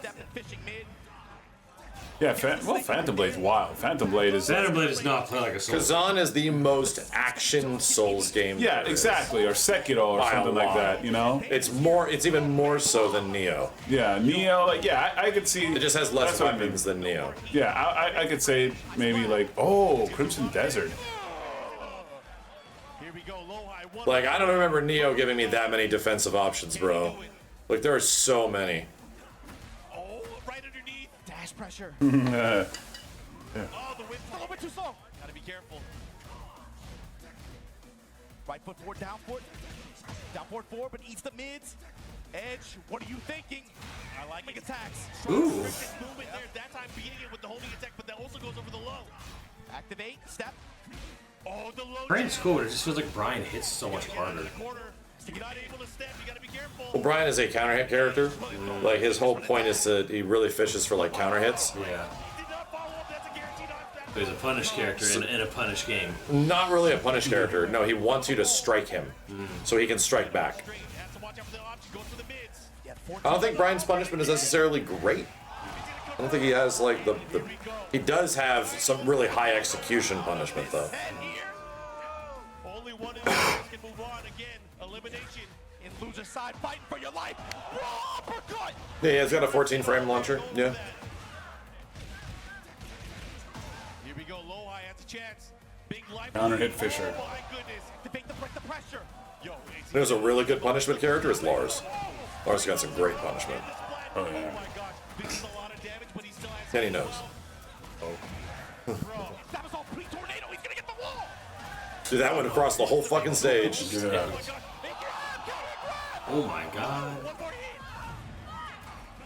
Yeah, well, Phantom Blade's wild. Phantom Blade is. Phantom Blade does not play like a Souls. Kazan is the most action Souls game. Yeah, there is. exactly, or Sekiro or By a something like lot. that. You know? It's even more so than Neo. Yeah, Neo. Like, yeah, I could see. It just has less that's what I mean. weapons than Neo. Yeah, I could say maybe like, oh, Crimson Desert. Like, I don't remember Neo giving me that many defensive options, bro. Like, there are so many. Oh, right underneath. Dash pressure. Yeah. Oh, the whip. A little bit too slow. Gotta be careful. Right foot forward, down foot. Down forward, forward, but eats the mids. Edge, what are you thinking? I like big attacks. Ooh. Movement there. That time beating it with the homing attack, but that also goes over the low. Activate, step. Oh, the low. Brian's cool, but it just feels like Brian hits so much harder. Corner. You're not able to step. You gotta be careful. Well, Brian is a counter hit character. Like, his whole point is that he really fishes for, like, counter hits. Yeah. Did not follow up. That's a guaranteed knockdown. He's a punish character in a punish game. Not really a punish character. No, he wants you to strike him so he can strike back. Has to watch out for the option. Goes for the mids. I don't think Brian's punishment is necessarily great. I don't think he has, like, the he does have some really high execution punishment, though. Only one of these can move on again. Elimination. In loser side, fighting for your life. Raw uppercut. Yeah, he's got a 14 frame launcher. Yeah. Here we go. Low high has a chance. Big life. Counter hit Fisher. Oh my goodness. Activate the pressure. Yo, There's a really good punishment character is Lars. Lars got some great punishment. Oh yeah. my gosh. This is a lot of damage, but he still has. And he knows. That was all pre-tornado. He's gonna get the wall. Dude, that went across the whole fucking stage. Yeah. Oh my god. One more hit.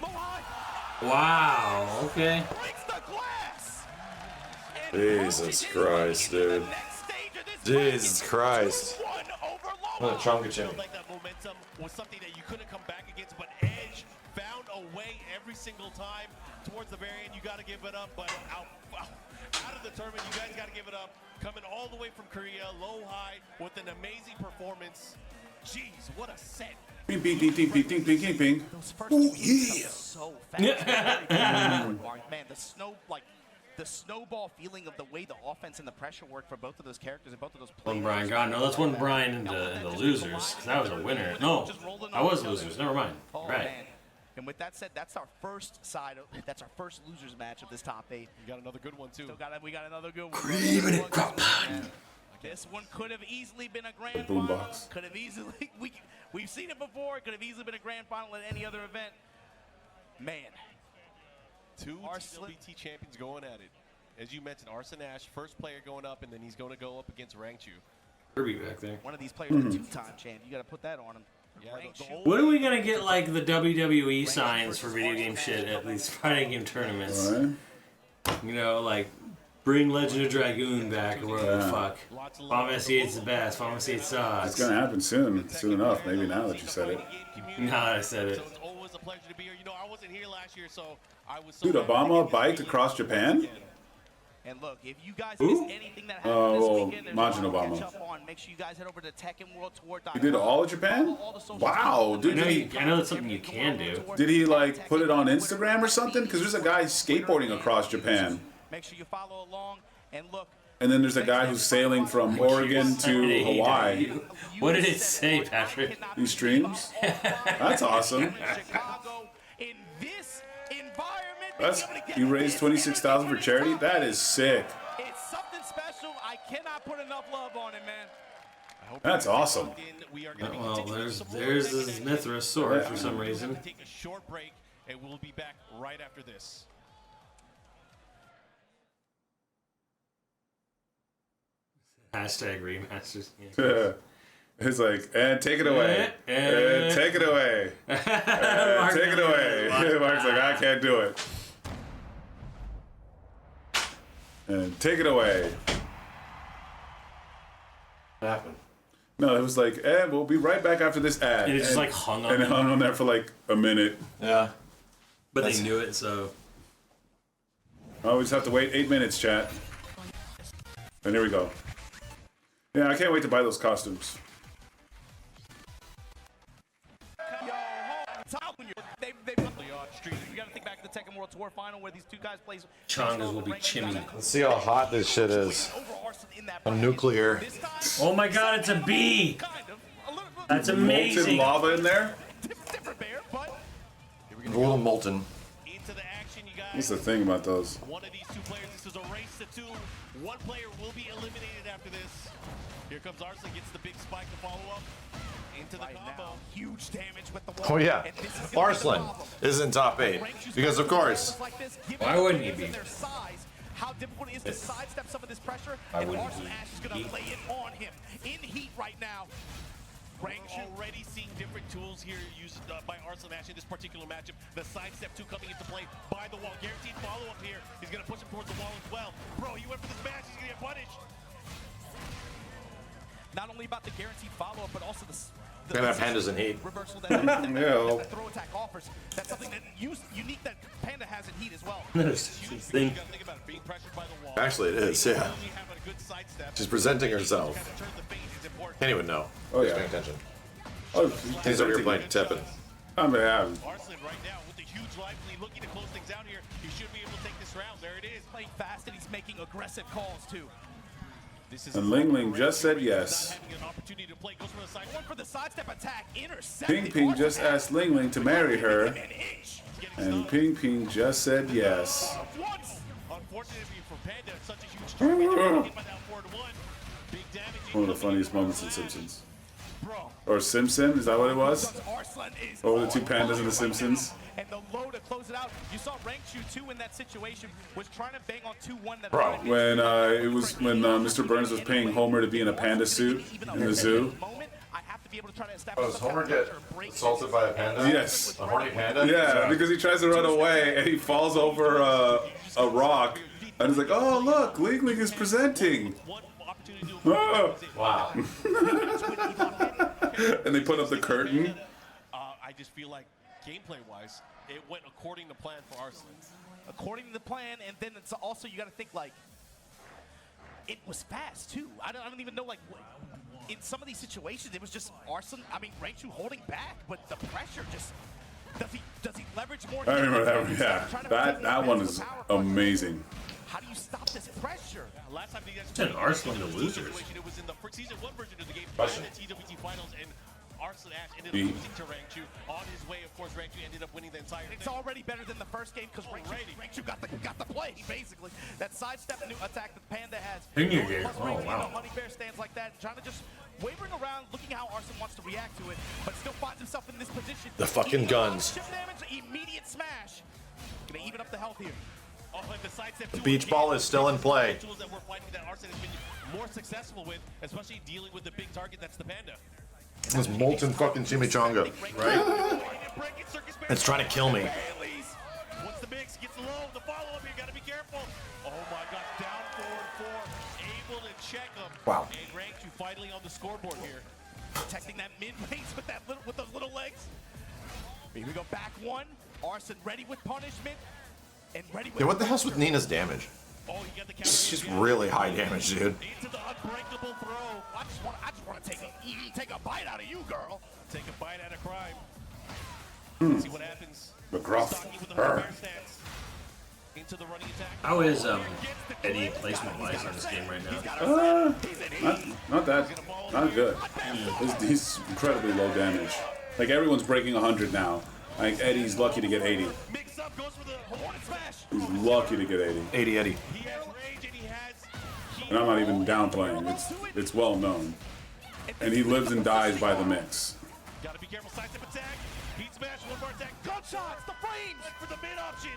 Low high. Wow, okay. Breaks the glass. And Jesus Christ, dude. next stage of this Jesus Christ. one over low. What a chonka chimney. Like that momentum was something that you couldn't come back against, but Edge found a way every single time towards the very end. You got to give it up, but out of the tournament, you guys got to give it up. Coming all the way from Korea, low high, with an amazing performance. Jeez, what a set. Ping, ping, ping, ping, ping, ping, ping, ping, ping. Those first two hits so fast. Man, the snowball feeling of the way the offense and the pressure worked for both of those characters and both of those One players. Brian gone. No, that's one Brian in the losers. 'Cause I was a winner. No, I was losers. Never mind. Oh, Right. man. And with that said, that's our first that's our first losers match of this top 8. You got another good one, too. We got another good one. This one could have easily been a grand The boombox. final. Could have easily we've seen it before. It could have easily been a grand final at any other event. Man, Two Arslan- TWT champions going at it. As you mentioned, Arslan Ash, first player going up, and then he's going to go up against Rangchu. Kirby back there. one of these players is a two-time champ. You got to put that on him. Yeah, the Rangchu. When are we gonna get like the WWE signs for video game shit at these fighting game tournaments? Alright. You know, like bring Legend of Dragoon back or whatever the fuck. Final Fantasy 8's the best. Final Fantasy 8 sucks. It's gonna happen soon enough. Maybe now that you said it. Now that I said it. So it's always a pleasure to be here. You know, I wasn't here last year, so I was so Dude, happy to Obama get biked this across Japan? And look, if you guys Who? miss anything that happened this well, weekend, there's Majin a lot to Obama. catch up on. Make sure you guys head over to TekkenWorldTour.com. He did all of Japan? Wow, I dude. know, Did I know that's something you can do. he like put it on Instagram or something? Because there's a guy skateboarding across Japan. Make sure you follow along and look. And then there's a guy who's sailing from Oregon to Hawaii. What did it say, Patrick? He streams? That's awesome. Chicago in this environment. That's, he raised $26,000 for charity? That is sick. It's something special. I cannot put enough love on it, man. That's awesome. Well, there's this Mithras sword for some reason. Take a short break, and we'll be back right after this. Hashtag remasters. It's like, and take it away. And take it away. And take it away. Mark's like, I can't do it. And take it away. What happened? No, it was like, we'll be right back after this ad. And it just like hung on And it them. hung on there for like a minute. Yeah. But they knew it, so. Oh, we just have to wait 8 minutes, chat. And here we go. Yeah, I can't wait to buy those costumes. You gotta think back to the Tekken World Tour final where these two guys play. Chongas will be chimney. Let's see how hot this shit is. A nuclear. Oh my god, it's a bee! That's Molten amazing. lava in there? Different bear, but A little molten. Into the action, you guys. What's the thing about those? One of these two players, this is a race to 2. One player will be eliminated after this. Here comes Arslan, gets the big spike to follow up. Into the combo. huge damage with the wall. Oh yeah. And this is gonna be the Arslan problem. is in top 8. Because of course. Why wouldn't he be? Their size, how difficult it is to sidestep some of this pressure, Why and wouldn't Arslan he? Ash is going to lay it on him. In heat right now. Rangchu already seeing different tools here used by Arslan Ash in this particular matchup. The sidestep 2 coming into play by the wall. Guaranteed follow-up here. He's going to push him towards the wall as well. Bro, he went for this match. He's going to get punished. Not only about the guaranteed follow-up, but also the Gonna have pandas in heat. reversal that the throw attack offers. That's something that unique that Panda has in heat as well. Thing. You got to think about it. Being pressured by the wall. Actually, it is, yeah. Only having a good sidestep. She's presenting herself. Kind of turn the phase is important. Can't even know. Oh, Who's yeah. paying attention. Oh, He's over here playing Tekken. I mean, yeah. Arslan right now with the huge life lead, looking to close things out here. He should be able to take this round. There it is. Playing fast and he's making aggressive calls too. This is And Ling Ling just said not yes. having an opportunity to play. Goes for the side. Going for the sidestep attack, intercepted. Ping Ping just asked Ling Ling to marry her. An inch. And Ping Ping just said yes. Once. Unfortunately for Panda, it's such a huge target. Hit by that 4-1. Big damage. One of the funniest moments in Simpsons. Bro. Or Simpson, is that what it was? Arslan is Or the two on pandas in fire The Simpsons? right now. And the low to close it out. You saw Rangchu too in that situation was trying to bang on 2-1 that Bro, When it was when Mr. Burns was paying Homer to be in a panda suit in the zoo. I have to be able to try to establish Oh, does some Homer kind of get pressure, break assaulted by a panda? Yes. A horny panda? Yeah, because he tries to run away and he falls over a rock. And he's like, oh, look, Ling Ling is presenting. One opportunity to do Oh. Wow. And they put up the curtain. I just feel like gameplay-wise, it went according to plan for Arslan. according to the plan, and then it's also you got to think like it was fast too. I don't even know like in some of these situations it was just Arslan. I mean Rangchu holding back, but the pressure just does he leverage more? I remember that one, yeah. That one is amazing. How do you stop this pressure? Last time you guys And Arslan the losers. situation, it was in the season 1 version of the game, Question. in the TWT finals, and Arslan Ash ended Beat. up losing to Rangchu. On his way, of course, Rangchu ended up winning the entire It's thing. already better than the first game because Rangchu got the play basically. That sidestep new attack that Panda has. Pinya game. Plus Oh, Rangchu, wow. Honey Bear stands like that, trying to just wavering around, looking how Arslan wants to react to it, but still finds himself in this position. The fucking guns. Chip damage, immediate smash. Gonna even up the health here. Oh, and the sidestep The too, beach ball is still in play. Tools that we're finding that Arslan has been more successful with, especially dealing with the big target that's the Panda. This molten fucking chimichanga. Right? It's trying to kill me. Once the mix gets low, the follow-up here, gotta be careful. Oh my god, down 4-4, able to check him. Wow. And Rangchu finally on the scoreboard here. Protecting that mid-range with those little legs. Here we go, back one. Arslan ready with punishment. And ready with Yeah, what the hell's with Nina's damage? Oh, he got the counter. She's really high damage, dude. Into the unbreakable throw. I just want to take a bite out of you, girl. Take a bite out of crime. See what happens. McGruff. Stocky with the Her. bear stance. Into the running attack. How is Eddie placement wise on this game right now? Not good. He's incredibly low damage. Like everyone's breaking 100 now. Like Eddie's lucky to get 80. Mix up, goes for the horn smash. He's lucky to get 80. 80 Eddie. He has rage and he has heat. And I'm not even downplaying. It's well known. And he lives and dies by the mix. Gotta be careful, sidestep attack. Heat smash, one more attack. Gunshots, the flames. Went for the mid option.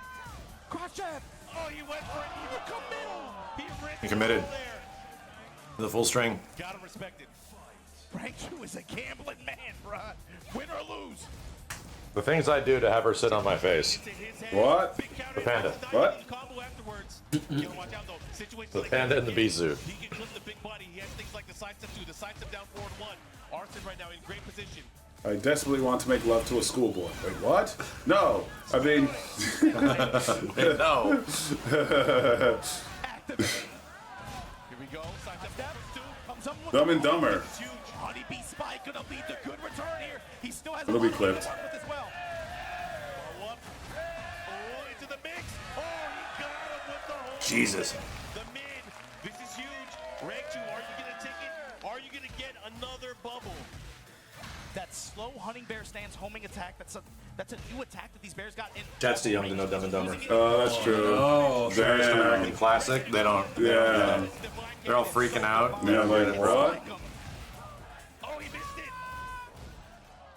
Crouch jab. Oh, he went for it. He committed. He ripped He committed. there. The full string. Gotta respect it. Rangchu is a gambling man, bruh. Win or lose. The things I do to have her sit on my face. To his head. What? Big counter The panda. hit. What? Combo after afterwards. You gotta watch out though. Situations The like panda that, in the bee suit. He can clip the big body. He has things like the side step 2, the side step down forward 1. Arslan right now in great position. I desperately want to make love to a schoolboy. Wait, what? No. I mean... No. Activate. Here we go. Side step down. 2. Comes up with Dumb the and Dumber. It's huge. Honeybee spike gonna lead to good return here. He still has It'll a be lot clipped. to work with as well. Follow up. Oh, into the mix. Oh, he got him with the hold. Jesus. The mid. This is huge. Rangchu, are you gonna take it? Are you gonna get another bubble? That slow hunting bear stance homing attack. That's a new attack that these bears got in. Chat's too young to know Dumb and Dumber. Oh, that's true. Oh, American Damn. classic. They don't. Yeah. They're all freaking out. Yeah, like, what? Oh, he missed it.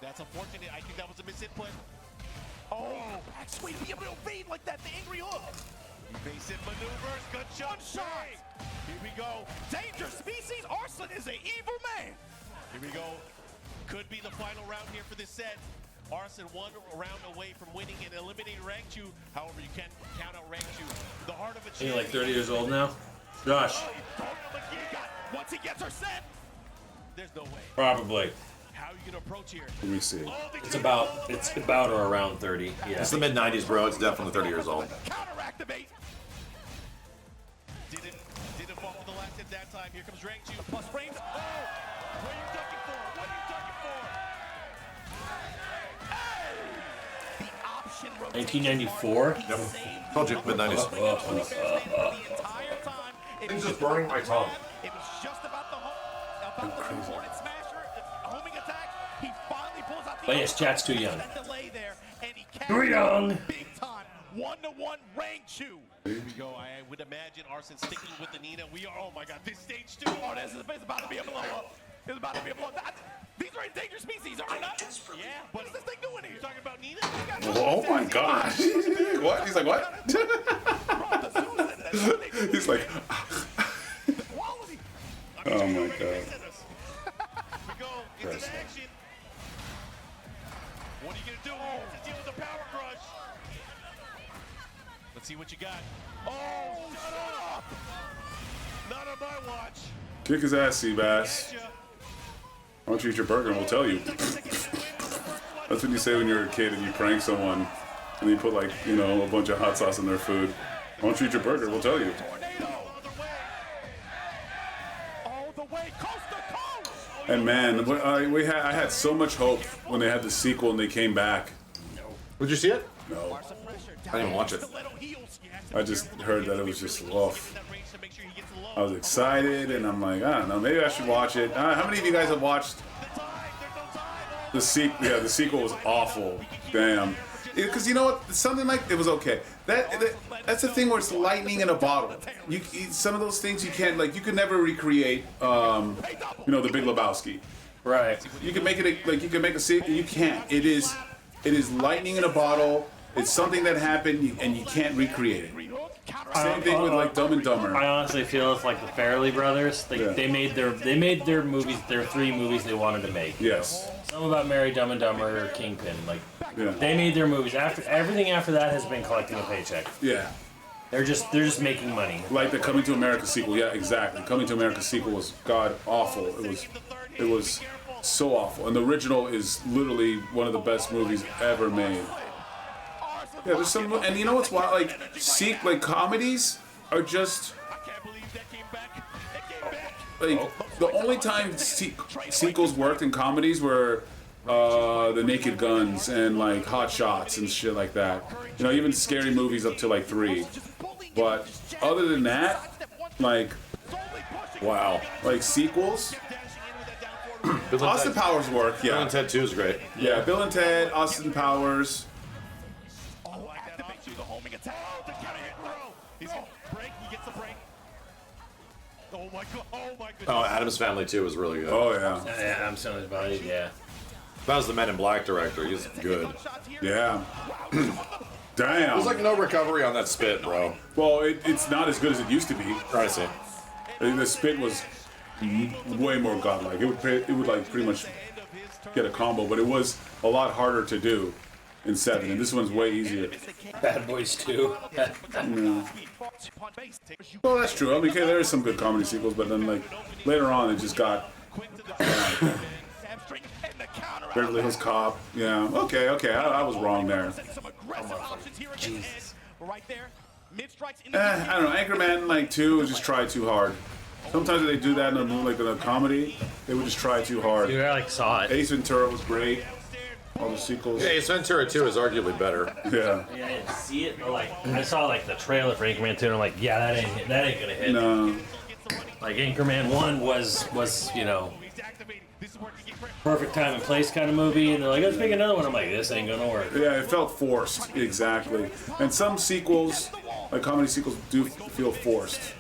That's unfortunate. I think that was a misinput. Oh, back swing to be able to evade like that. The angry hook. Evasive maneuvers. Good shot. One shot. Here we go. Danger species. Arslan is an evil man. Here we go. Could be the final round here for this set. Arslan 1 round away from winning and eliminating Rangchu. However, you can count out Rangchu. The heart of a Are you like champion. 30 years old now? Josh, Once he gets her set. There's no way. probably. How are you gonna approach here? Let me see. Oh, the It's about or around 30. Yeah. It's the mid 90s, bro. It's definitely 30 years old. Counter activate. Didn't fall for the last hit that time. Here comes Rangchu. Plus frames. Oh, what are you ducking for? What are you ducking for? The option rotation. 1994. Yep. Told you, mid 90s. The entire time. Things just burning my tongue. It was just about the Hornet Smasher, homing attack. He finally pulls out the. But yes, chat's too young. That delay there, and he Too young. Big time. 1-to-1 Rangchu. Here we go. I would imagine Arslan sticking with the Nina. We are. Oh my God, this stage 2. Oh, this is about to be a blow up. It's about to be a blow up. These are endangered species, are they not? Yeah, What is this thing doing here? You're talking about Nina? Oh my gosh. What? He's like, what? He's like, Quality. oh my God. We go into the action. What are you gonna do to deal with the power crush? Let's see what you got. Oh, shut up! Not on my watch. Kick his ass, Seabass. Gotcha. Why don't you eat your burger and we'll tell you. That's what you say when you're a kid and you prank someone and you put like, you know, a bunch of hot sauce in their food. Why don't you eat your burger? We'll tell you. All the way coast to coast. And man, I had so much hope when they had the sequel and they came back. Would you see it? No, I didn't even watch it. I just heard that it was just rough. I was excited and I'm like, I don't know, maybe I should watch it. How many of you guys have watched the sequel? Yeah, the sequel was awful. Damn. Because you know what? Something like it was okay. That's the thing where it's lightning in a bottle. Some of those things you can't like. You could never recreate. You know, The Big Lebowski. Right. You can make it like you can make a sequel. You can't. It is lightning in a bottle. It's something that happened and you can't recreate it. Same thing with like Dumb and Dumber. I honestly feel it's like the Farrelly brothers. They made their movies, their 3 movies they wanted to make. Yes. Some about Mary, Dumb and Dumber, Kingpin. Like Yeah. they made their movies. Everything after that has been collecting a paycheck. Yeah. They're just making money. Like the Coming to America sequel. Yeah, exactly. Coming to America sequel was god awful. It was so awful. And the original is literally one of the best movies ever made. Yeah, there's some, and you know what's wild? Like comedies are just I can't believe that came back. It came back. like the only time sequels worked in comedies were the Naked Guns and like Hot Shots and shit like that. You know, even scary movies up to like 3. But other than that, like wow, like sequels. Austin Powers work, Bill yeah. and Ted 2 is great. Yeah, Bill and Ted, Austin Powers. Oh my God! Oh my goodness! Oh, Adam's Family 2 was really good. Oh yeah, Yeah, I'm selling his body. Yeah. That was the Men in Black director. He's good. yeah. Damn. There's like no recovery on that spit, bro. Well, it's not as good as it used to be. I see. The spit was way more godlike. It would like pretty much get a combo, but it was a lot harder to do. in 7, and this one's way easier. Bad Boys 2. Well, that's true. I mean, okay, there is some good comedy sequels, but then like later on, it just got Beverly Hills Cop. Yeah. Okay. I was wrong there. Jesus. I don't know. Anchorman like 2 just try too hard. Sometimes when they do that in a movie, like in a comedy, they would just try too hard. Dude, I like saw it. Ace Ventura was great. All the sequels. Yeah, Ace Ventura 2 is arguably better. Yeah. Yeah, I didn't see it, but like I saw like the trailer for Anchorman 2, and I'm like, yeah, that ain't gonna hit. No. Like Anchorman 1 was you know, perfect time and place kind of movie, and they're like, let's make another one. I'm like, this ain't gonna work. Yeah, it felt forced. Exactly. And some sequels, like comedy sequels, do feel forced.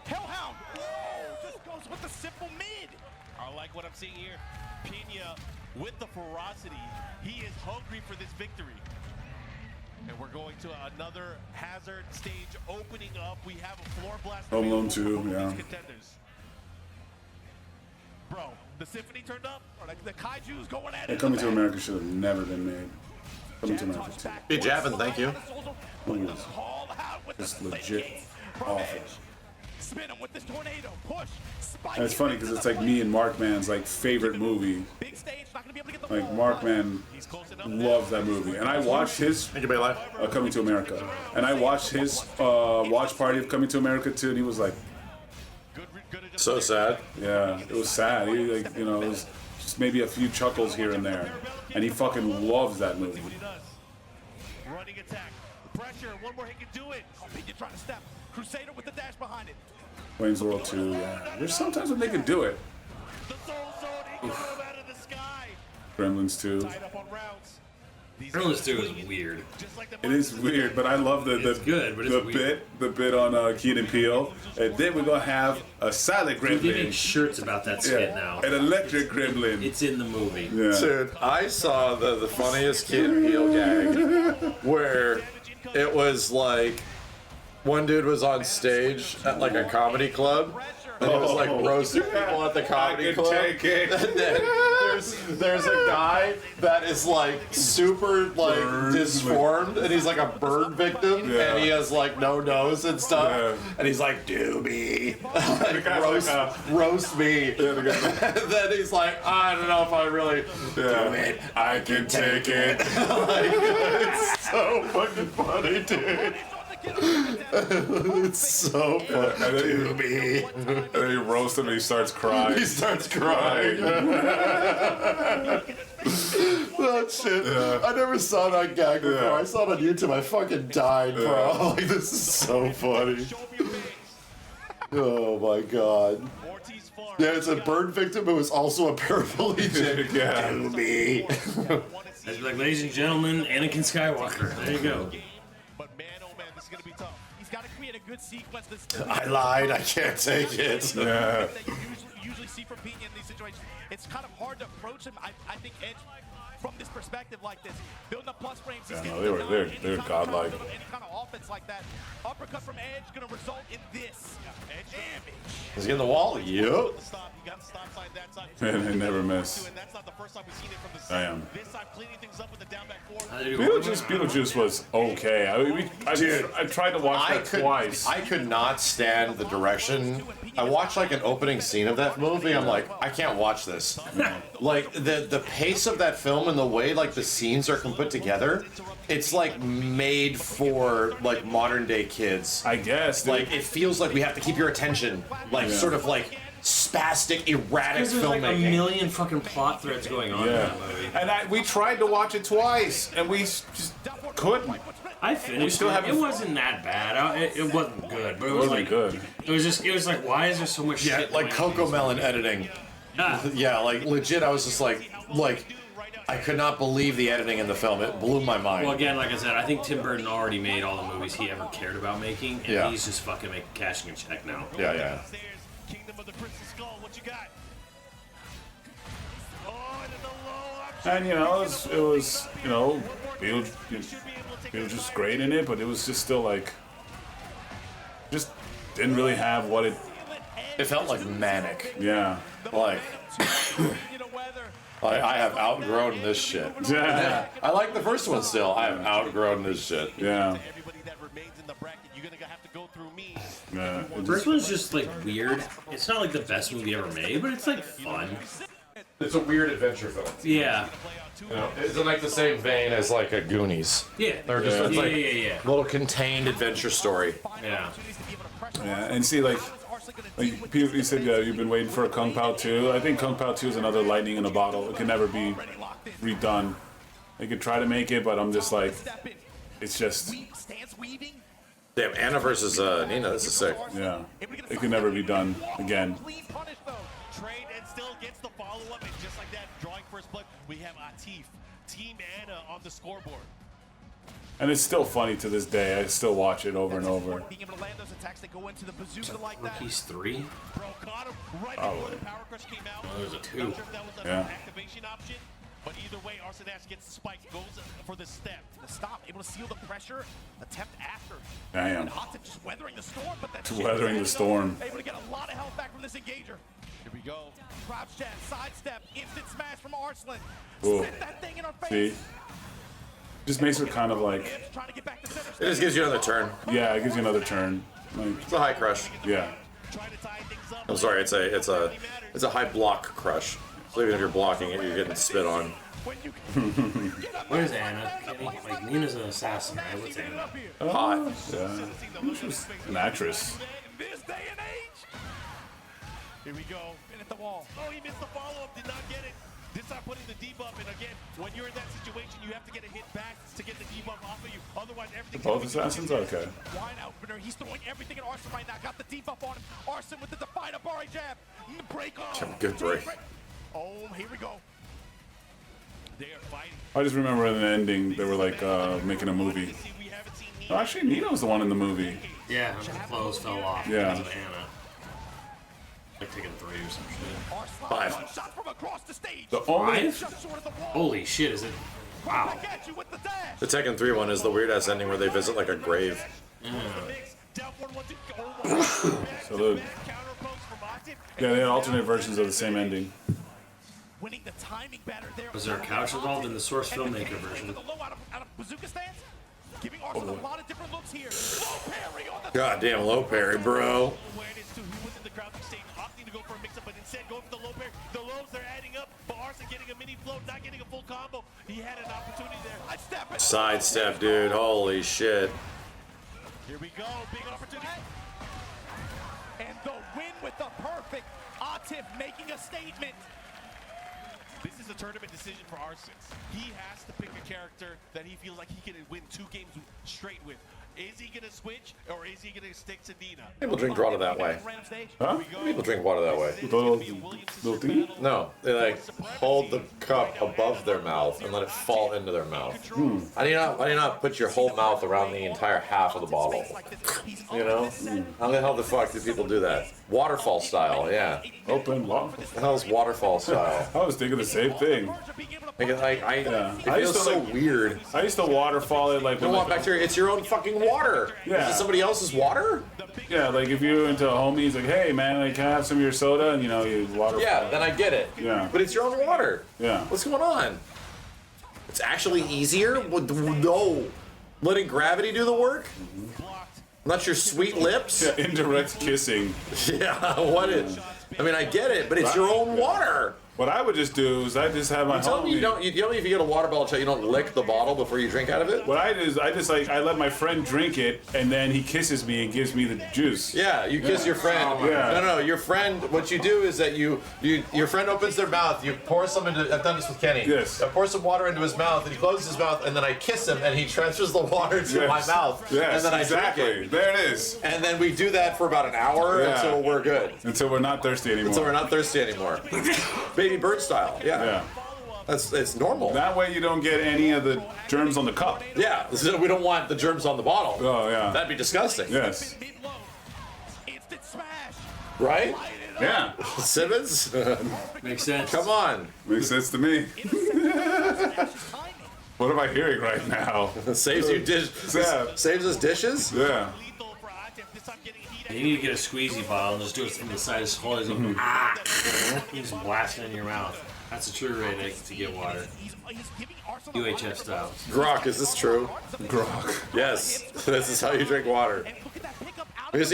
Hellhound. Just goes with the simple mid. I like what I'm seeing here. Pinya with the ferocity. He is hungry for this victory. And we're going to another hazard stage opening up. We have a floor blast. Home Alone 2, yeah. Contenders. Bro, the symphony turned up. Or like the kaiju's going at And it. Coming to America should have never been made. Coming to America 2. Be jabbing, thank you. It's legit awful. Spin him with this tornado. Push. Spike. And it's funny because it's like me and Markman's like favorite movie. Big stage, not gonna be able to get the Like ball. Markman loves that movie, and I watched his Thank you, Bay Life. Coming to America, and I watched his watch party of Coming to America too, and he was like, So sad. yeah, it was sad. He like, you know, it was just maybe a few chuckles here and there, and he fucking loves that movie. What he does. Running attack. Pressure. One more hit can do it. Pinya trying to step. Crusader with the dash behind it. Wayne's World 2, yeah. There's sometimes when they can do it. The soul zone ain't coming out of the sky. Gremlins 2. Tied up on rounds. These Gremlins 2 is weird. just like the It is weird, but I love the It's good, but it's weird. the bit on Key and Peele. And then we're gonna have a silent They make gremlin. shirts about that skit now. An electric gremlin. It's in the movie. Yeah. Dude, I saw the funniest Key and Peele gag where it was like one dude was on stage at like a comedy club and he was like roasting people at the comedy club. Take it. And then there's a guy that is like super like disformed and he's like a burn victim Yeah. and he has like no nose and stuff Yeah. and he's like, do me. Like, guy's roast me. And then he's like, I don't know if I really do it. I can take it. Like, it's so fucking funny, dude. It's so funny. And then To me. And then you roast him and he starts crying. He starts crying. That shit. I never saw that gag before. Yeah. I saw it on YouTube. I fucking died, bro. Like, this is so funny. Oh my god. Ortiz Farm. Yeah, it's a burn victim who is also a paraplegic. Yeah. To me. It's like, ladies and gentlemen, Anakin Skywalker. There you go. But man, oh man, this is gonna be tough. He's got to create a good sequence. This I lied. I can't take it. Yeah. that you usually see from Pinya in these situations. It's kind of hard to approach him. I think Edge, from this perspective like this, building up plus frames. Yeah, no, they're godlike. Any kind of offense like that, uppercut from Edge going to result in this damage. Is he in the wall? Yup. Stop. You got the stop sign that side. And they never miss. And that's not the first time we've seen it from the Damn. side. This time cleaning things up with the down back four. Beetlejuice was okay. I tried to watch that twice. I could not stand the direction. I watched like an opening scene of that movie. I'm like, I can't watch this. Like the pace of that film and the way like the scenes are put together, it's like made for like modern day kids. I guess. Dude. Like it feels like we have to keep your attention. Like sort of like spastic, erratic There's like a filmmaking. million fucking plot threads going on in Yeah. that movie. And we tried to watch it twice, and we just couldn't. I finished still it. haven't- It wasn't that bad. It wasn't good, but it was wasn't like good. It was like, why is there so much Yeah, shit? like going on? Coco Melon editing. Ah, Yeah, like legit. I was just like I could not believe the editing in the film. It blew my mind. well, again, like I said, I think Tim Burton already made all the movies he ever cared about making, and Yeah. he's just fucking cashing a check now. Yeah. Upstairs, Kingdom of the Crystal Skull. What you got? Oh, and in the low option. And it was Beetlejuice great in it, but it was just still like, just didn't really have what it. It felt like manic. Yeah. Like I have outgrown this shit. Yeah. I like the first one still. I have outgrown this shit. Yeah. Everybody that remains in the bracket, you're gonna have to go through me. Yeah. It First just- one's just like weird. It's not like the best movie ever made, but it's like fun. It's a weird adventure film. Yeah. You know, it's in like the same vein as like a Goonies. Yeah. They're just Yeah, it's yeah, like yeah. little contained adventure story. Yeah. Yeah, and see, like people, you said you've been waiting for a Kung Pao 2. I think Kung Pao 2 is another lightning in a bottle. It can never be redone. They could try to make it, but I'm just like, it's just, Damn, Anna versus Nina. This is sick. yeah, it can never be done again. Trade and still gets the follow-up, and just like that, drawing first blood, we have Atif, Team Anna on the scoreboard. And it's still funny to this day. I still watch it over and over. Being able to land those attacks that go into the bazooka like that. Rookies 3? Bro, caught him right Oh, before the wait. power crush came out. Oh, there's a 2. Not sure if that was an Yeah. activation option, but either way, Arslan Ash gets spiked, goes for the step. The stop, able to seal the pressure, attempt after. Damn. And Atif just weathering the storm, but that Just shit weathering the was storm. able to get a lot of health back from this engager. Here we go. Crouch jab, sidestep, instant smash from Arslan. Ooh. Spit that thing in our See, face. just makes it kind of like, Hips trying to get back to center It just gives you another turn. yeah, it gives you another turn. Like, It's a high crush. yeah, Trying to tie things up. I'm sorry. It's a high block crush. So even if you're blocking it, you're getting spit on. When you Where's Anna? Kenny? Like, Nina's an assassin, right? What's Anna? Hot. yeah. She's an actress. in this day and age. Here we go. Been at the wall. Oh, he missed the follow-up, did not get it. This time putting the debuff, and again, when you're in that situation, you have to get a hit back to get the debuff off of you. Otherwise, everything's Both gonna be assassins? Okay. Wine opener. He's throwing everything at Arslan right now. Got the debuff on him. Arslan with the Define Abari jab. Break on. Good break. Oh, here we go. They are fighting. I just remember in the ending, they were like making a movie. See, we haven't seen Oh, actually, Nina was the one in the movie. Yeah, her clothes fell off Yeah. because of Anna. Like taking 3 or some shit. Arslan, 5. one shot from across the stage. The only, 5? Just short of the wall. Holy shit, is it? Wow. Back at you with the dash. The Tekken 3 one is the weird ass ending where they visit like a grave. down 1-1-2. Oh my God. so the, Counter post from Atif. yeah, they had alternate versions of the same ending. Winning the timing better there. Was there a couch involved in the source filmmaker version? With a low out of bazooka stance. Giving Arslan a lot of different looks here. Low parry on the Goddamn low parry, bro. Awareness too. He was in the crouching stage, opting to go for a mix-up, but instead going for the low parry. The lows are adding up, but Arslan getting a mini float, not getting a full combo. He had an opportunity there. sidestep. Sidestep, dude. Holy shit. Here we go, big opportunity. And the win with the perfect. Atif making a statement. This is a tournament decision for Arslan. He has to pick a character that he feels like he can win 2 games straight with. Is he gonna switch, or is he gonna stick to Nina? People drink water that way. Random stage. Huh? People drink water that way. With the little thingy? No, they like hold the cup above their mouth and let it fall into their mouth. How do you not put your whole mouth around the entire half of the bottle? You know? How the hell the fuck do people do that? Waterfall style, yeah. Open law. What the hell's waterfall style? I was thinking the same thing. Like, it I used feels to so like- weird. I used to waterfall it like You don't when want bacteria. It's your own fucking water. Yeah. Is it somebody else's water? yeah, like if you're into a homie, he's like, hey man, like, can I have some of your soda? And you know, you waterfall. Yeah, then I get it. Yeah. But it's your own water. Yeah. What's going on? It's actually easier? No. Letting gravity do the work? Not your sweet lips? Yeah, indirect kissing. Yeah, what is? I mean, I get it, but it's your own water. What I would just do is I just have my Tell me homie. you tell me if you get a water bottle shot, you don't lick the bottle before you drink out of it? What I do is I just like I let my friend drink it and then he kisses me and gives me the juice. Yeah, you kiss your friend. Yeah. No, your friend. What you do is that your friend opens their mouth. You pour some into. I've done this with Kenny. Yes. I pour some water into his mouth, and he closes his mouth, and then I kiss him, and he transfers the water to Yes. my mouth, Yes, and then I exactly. drink it. There it is. And then we do that for about an hour Yeah. until we're good. Until we're not thirsty anymore. Until we're not thirsty anymore. Baby bird style. Yeah. Yeah. It's normal. That way you don't get any of the germs on the cup. Yeah. So we don't want the germs on the bottle. Oh yeah. That'd be disgusting. Yes. Mid-low. Instant smash. Right? Yeah. Simmons? Makes sense. Come on. Makes sense to me. What am I hearing right now? Saves you dish. Yeah. Saves us dishes? Yeah. Lethal for Atif. This time getting heat. You need to get a squeezy bottle and just do it from the side of his hole. He's just blasting in your mouth. That's a true way to get water. He's giving Arslan a lot UHF of style. Grok, is this true? Grok. Yes, this is how you drink water. And look at that pickup out We of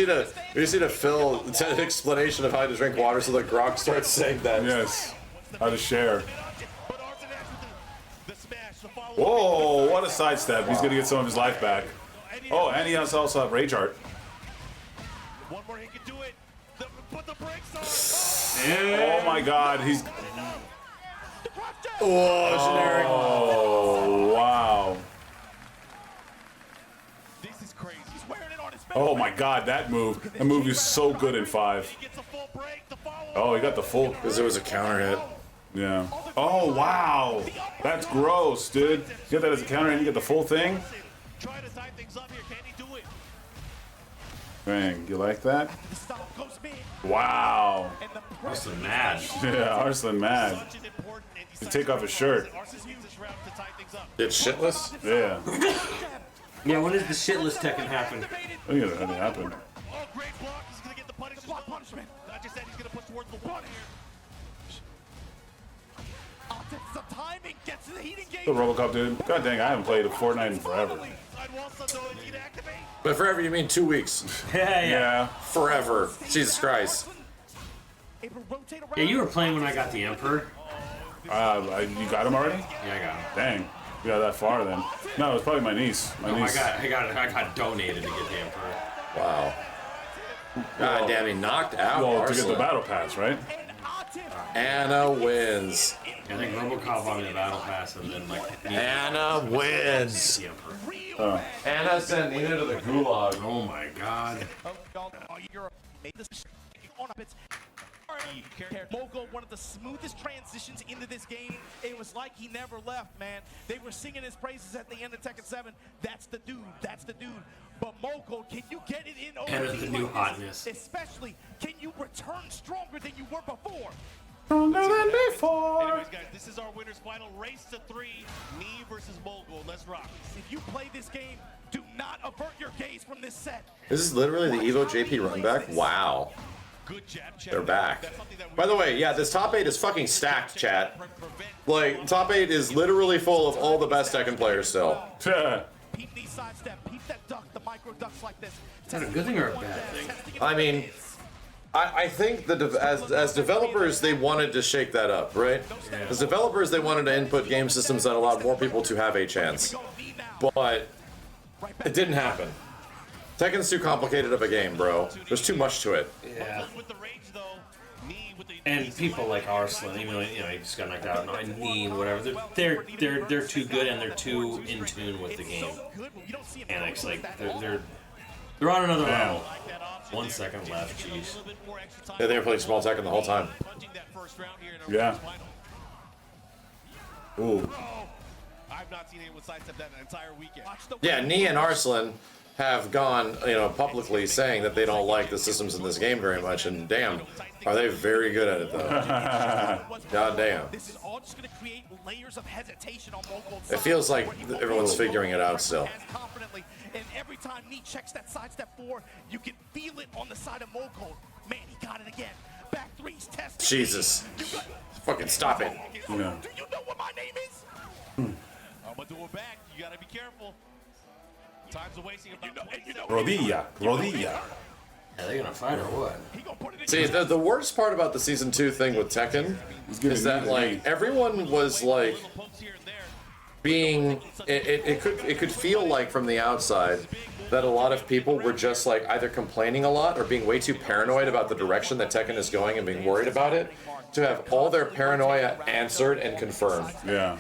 just need to fill an explanation of how to drink water so that Grok starts saying that. Yes. How to share. But Arslan Ash with the smash, the follow-up. Whoa, what a sidestep. He's going to get some of his life back. Oh, and he has also have Rage Art. One more, he can do it. Put the brakes on. Oh my god, he's... Oh, generic. Oh, wow. This is crazy. He's wearing it on his face. Oh my god, that move. That move is so good in 5. He gets a full break, the follow-up. Oh, he got the full... Because it was a counter hit. Yeah. Oh, wow. That's gross, dude. You get that as a counter and you get the full thing? Trying to tie things up here. Can he do it? Dang, you like that? The stop goes big. Wow. And the Arslan mad. Yeah, Arslan mad. Such an important and To take off his shirt. Arslan uses this round to tie things up. It's shitless. Yeah. Yeah, when does the shitless Tekken happen? I think it happened. Oh, great block. He's going to get the punishment. block punishment. Not just that, he's going to push towards the wall here. Atif, some timing, gets to the heat The engage. Robocop, dude. God dang, I haven't played Fortnite in forever. Side wall sub, though, he can activate. But forever, you mean 2 weeks. Yeah. Yeah. Forever. Jesus Christ. Able to rotate around. Yeah, you were playing when I got the Emperor. You got him already? Yeah, I got him. Dang. We got that far then. No, it was probably my niece. My No, niece. I got donated to get the Emperor. Wow. God damn, he knocked out Well, to get the Arslan. battle pass, right? And Atif. Anna wins. I think RoboCop bought me the battle pass, and then like Anna wins. the Emperor. Anna sent Nina to the gulag. Oh my God. Europe made this on up. It's Mogul, one of the smoothest transitions into this game. It was like he never left, man. They were singing his praises at the end of Tekken 7. That's the dude. That's the dude. But Mogul, can you get it in over And the teams new like hotness. this? Especially, can you return stronger than you were before? Stronger than before. Anyways, guys, this is our winner's final. Race to 3. Me versus Mogul. Let's rock. If you play this game, do not avert your gaze from this set. This is literally the Evo JP run back? Wow. Good jab check. They're back. That's something that we By the way, yeah, this top 8 is fucking stacked, chat. prevent. Like, top 8 is literally full of all the best Tekken players still. Yeah. Peep these sidestep, peep that duck, the micro ducks like this. Is that a good thing or a bad thing? I mean, I think that as developers, they wanted to shake that up, right? As developers, they wanted to input game systems that allowed more people to have a chance. But it didn't happen. Tekken's too complicated of a game, bro. There's too much to it. Yeah. With the rage, though, me with the And people like Arslan, even though he just got knocked out, and knee, whatever, they're too good and they're too in tune with the game mechanics. Like they're on another level. 1 second left, jeez. Yeah, they were playing small Tekken the whole time. punching that first round here in our Yeah. first final. Ooh. I've not seen anyone sidestep that an entire weekend. Yeah, Nee and Arslan have gone, publicly saying that they don't like the systems in this game very much, and damn, are they very good at it though. God damn. This is all just going to create layers of hesitation on Mogul's It feels like everyone's figuring it out still. confidently, and every time Nee checks that sidestep 4, you can feel it on the side of Mogul. Man, he got it again. Back threes test. Jesus. Fucking stop it. Yeah. Do you know what my name is? I'm gonna do it back. You gotta be careful. Time's a wasting. Rodilla. Rodilla. Yeah, they gonna fight or what? He gonna put it in. See, the worst part about the Season 2 thing with Tekken is that, like, everyone was, like, being... It could feel like, from the outside, that a lot of people were just, like, either complaining a lot or being way too paranoid about the direction that Tekken is going and being worried about it, to have all their paranoia answered and confirmed. Yeah.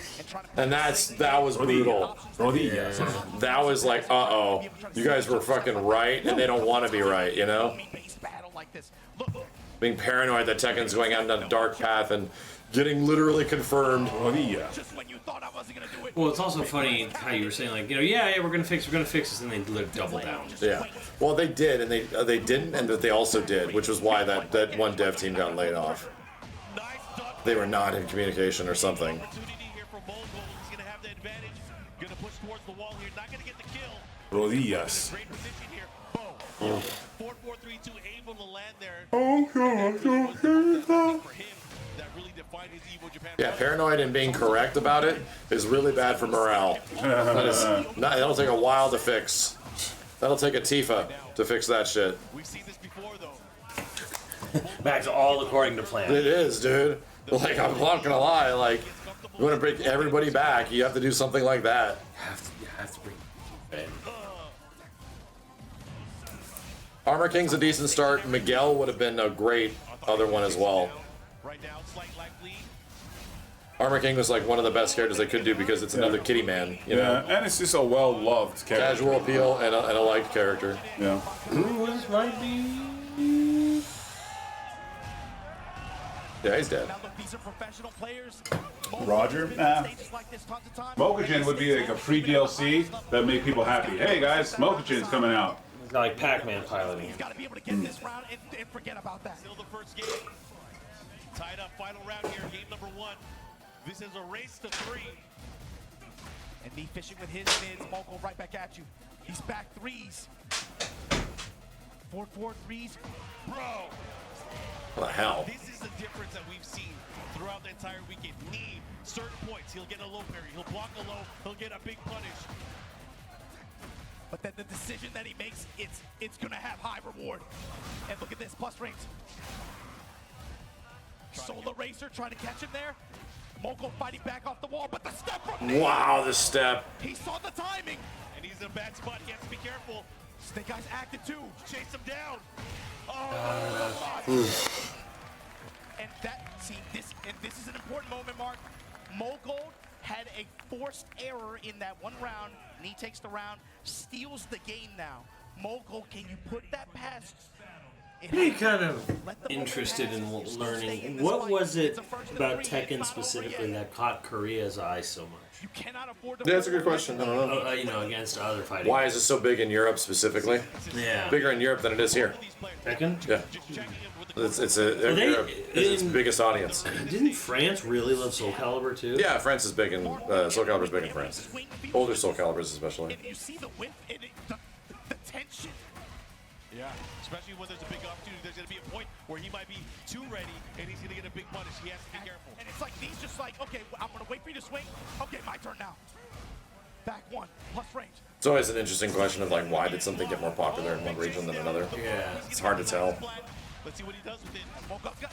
And that was brutal. Rodilla. That was like, uh-oh, you guys were fucking right, and they don't want to be right, you know? Base battle like this. Look, Being paranoid that Tekken's going out on a dark path and getting literally confirmed. Rodilla. just when you thought I wasn't gonna do it. Well, it's also funny how you were saying, like, yeah, we're gonna fix this, and they double down. Yeah. Well, they did, and they didn't, and that they also did, which was why that one dev team got laid off. They were not in communication or something. Opportunity here for Mogul. He's gonna have the advantage. Gonna push towards the wall here. Not gonna get the kill. Rodillas. Great position here. Boom. 4-4-3-2, able to land there. For him. that really defined his Evo Japan. Yeah, paranoid and being correct about it is really bad for morale. That'll take a while to fix. That'll take a Tifa to fix that shit. We've seen this before, though. Back to all according to plan. It is, dude. Like, I'm not gonna lie, like, you wanna bring everybody back, you have to do something like that. You have to bring Ben. Armor King's a decent start. Miguel would have been a great other one as well. Right now, slight life lead. Armor King was like one of the best characters they could do because it's another kitty man, you know? And it's just a well-loved character. Casual appeal and a liked character. Yeah. Who this might be? Yeah, he's dead. Now look, these are professional players. Roger? Nah. Mokujin would be like a free DLC that make people happy. Hey guys, Mokujin's coming out. It's not like Pac-Man piloting him. Got to be able to get this round and forget about that. Still the first game. Tied up, final round here, game number 1. This is a race to 3. And me fishing with his mids, Moko right back at you. He's back threes. 4-4 threes. Bro, What the hell? this is the difference that we've seen throughout the entire weekend. Need certain points. He'll get a low parry. He'll block a low. He'll get a big punish. but then the decision that he makes, it's gonna have high reward. And look at this, plus range. Solar Racer trying to catch him there. Moko fighting back off the wall, but the step from Nate. Wow, the step. He saw the timing. And he's in a bad spot. He has to be careful. Snake Eyes active too. Chase him down. And this is an important moment, Mark. Moko had a forced error in that one round, and he takes the round, steals the game now. Moko, can you put that past? Be kind of interested in learning what was it about Tekken specifically that caught Korea's eye so much? You cannot afford to. Yeah, that's a good question. I don't know. You know, against other fighting. Why is it so big in Europe specifically? Yeah. Bigger in Europe than it is here. Tekken? Yeah. It's Europe is its biggest audience. Didn't France really love Soul Calibur too? Yeah, France is big in Soul Calibur's big in France. Older Soul Caliburs especially. If you see the whip and the tension. Yeah, especially when there's a big opportunity. There's going to be a point where he might be too ready, and he's going to get a big punish. He has to be careful. And it's like he's just like, okay, I'm going to wait for you to swing. Okay, my turn now. Back one, plus range. It's always an interesting question of like, why did something get more popular in one region than another? Yeah. It's hard to tell. Let's see what he does with it.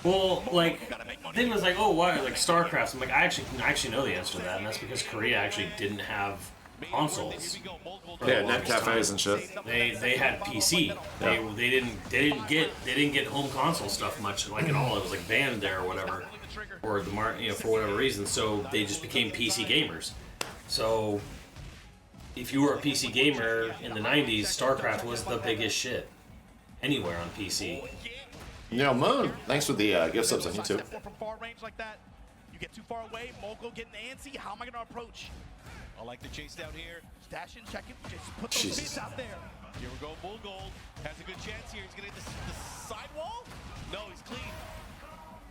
Well, like, the thing was like, oh, why? Like StarCraft. I'm like, I actually know the answer to that, and that's because Korea actually didn't have consoles. Yeah, net cafes and shit. They had PC. They didn't get home console stuff much like at all. It was like banned there or whatever, or the for whatever reason. So they just became PC gamers. So if you were a PC gamer in the '90s, StarCraft was the biggest shit anywhere on PC. Yo, Moon, thanks for the gift subs on YouTube. From far range like that, you get too far away. Moko getting antsy. How am I going to approach? I like the chase down here. Dash in, check it. Just put those Jesus. mids out there. Here we go, Bull Gold has a good chance here. He's going to hit the sidewall. No, he's clean.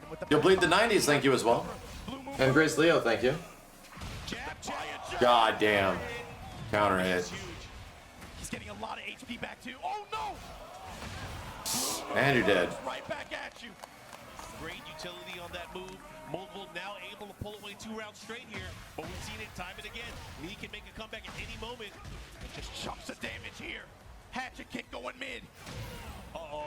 And with the You'll bleed the 90s, thank you as well. Blue moon And Grace Leo, thank you. Jab, jab, jab. God damn. Counter hit. Huge. He's getting a lot of HP back too. Oh no! And you're dead. Right back at you. Great utility on that move. Mogul now able to pull away 2 rounds straight here, but we've seen it time and again. He can make a comeback at any moment. Just chunks of damage here. Hatchet kick going mid. Uh-oh.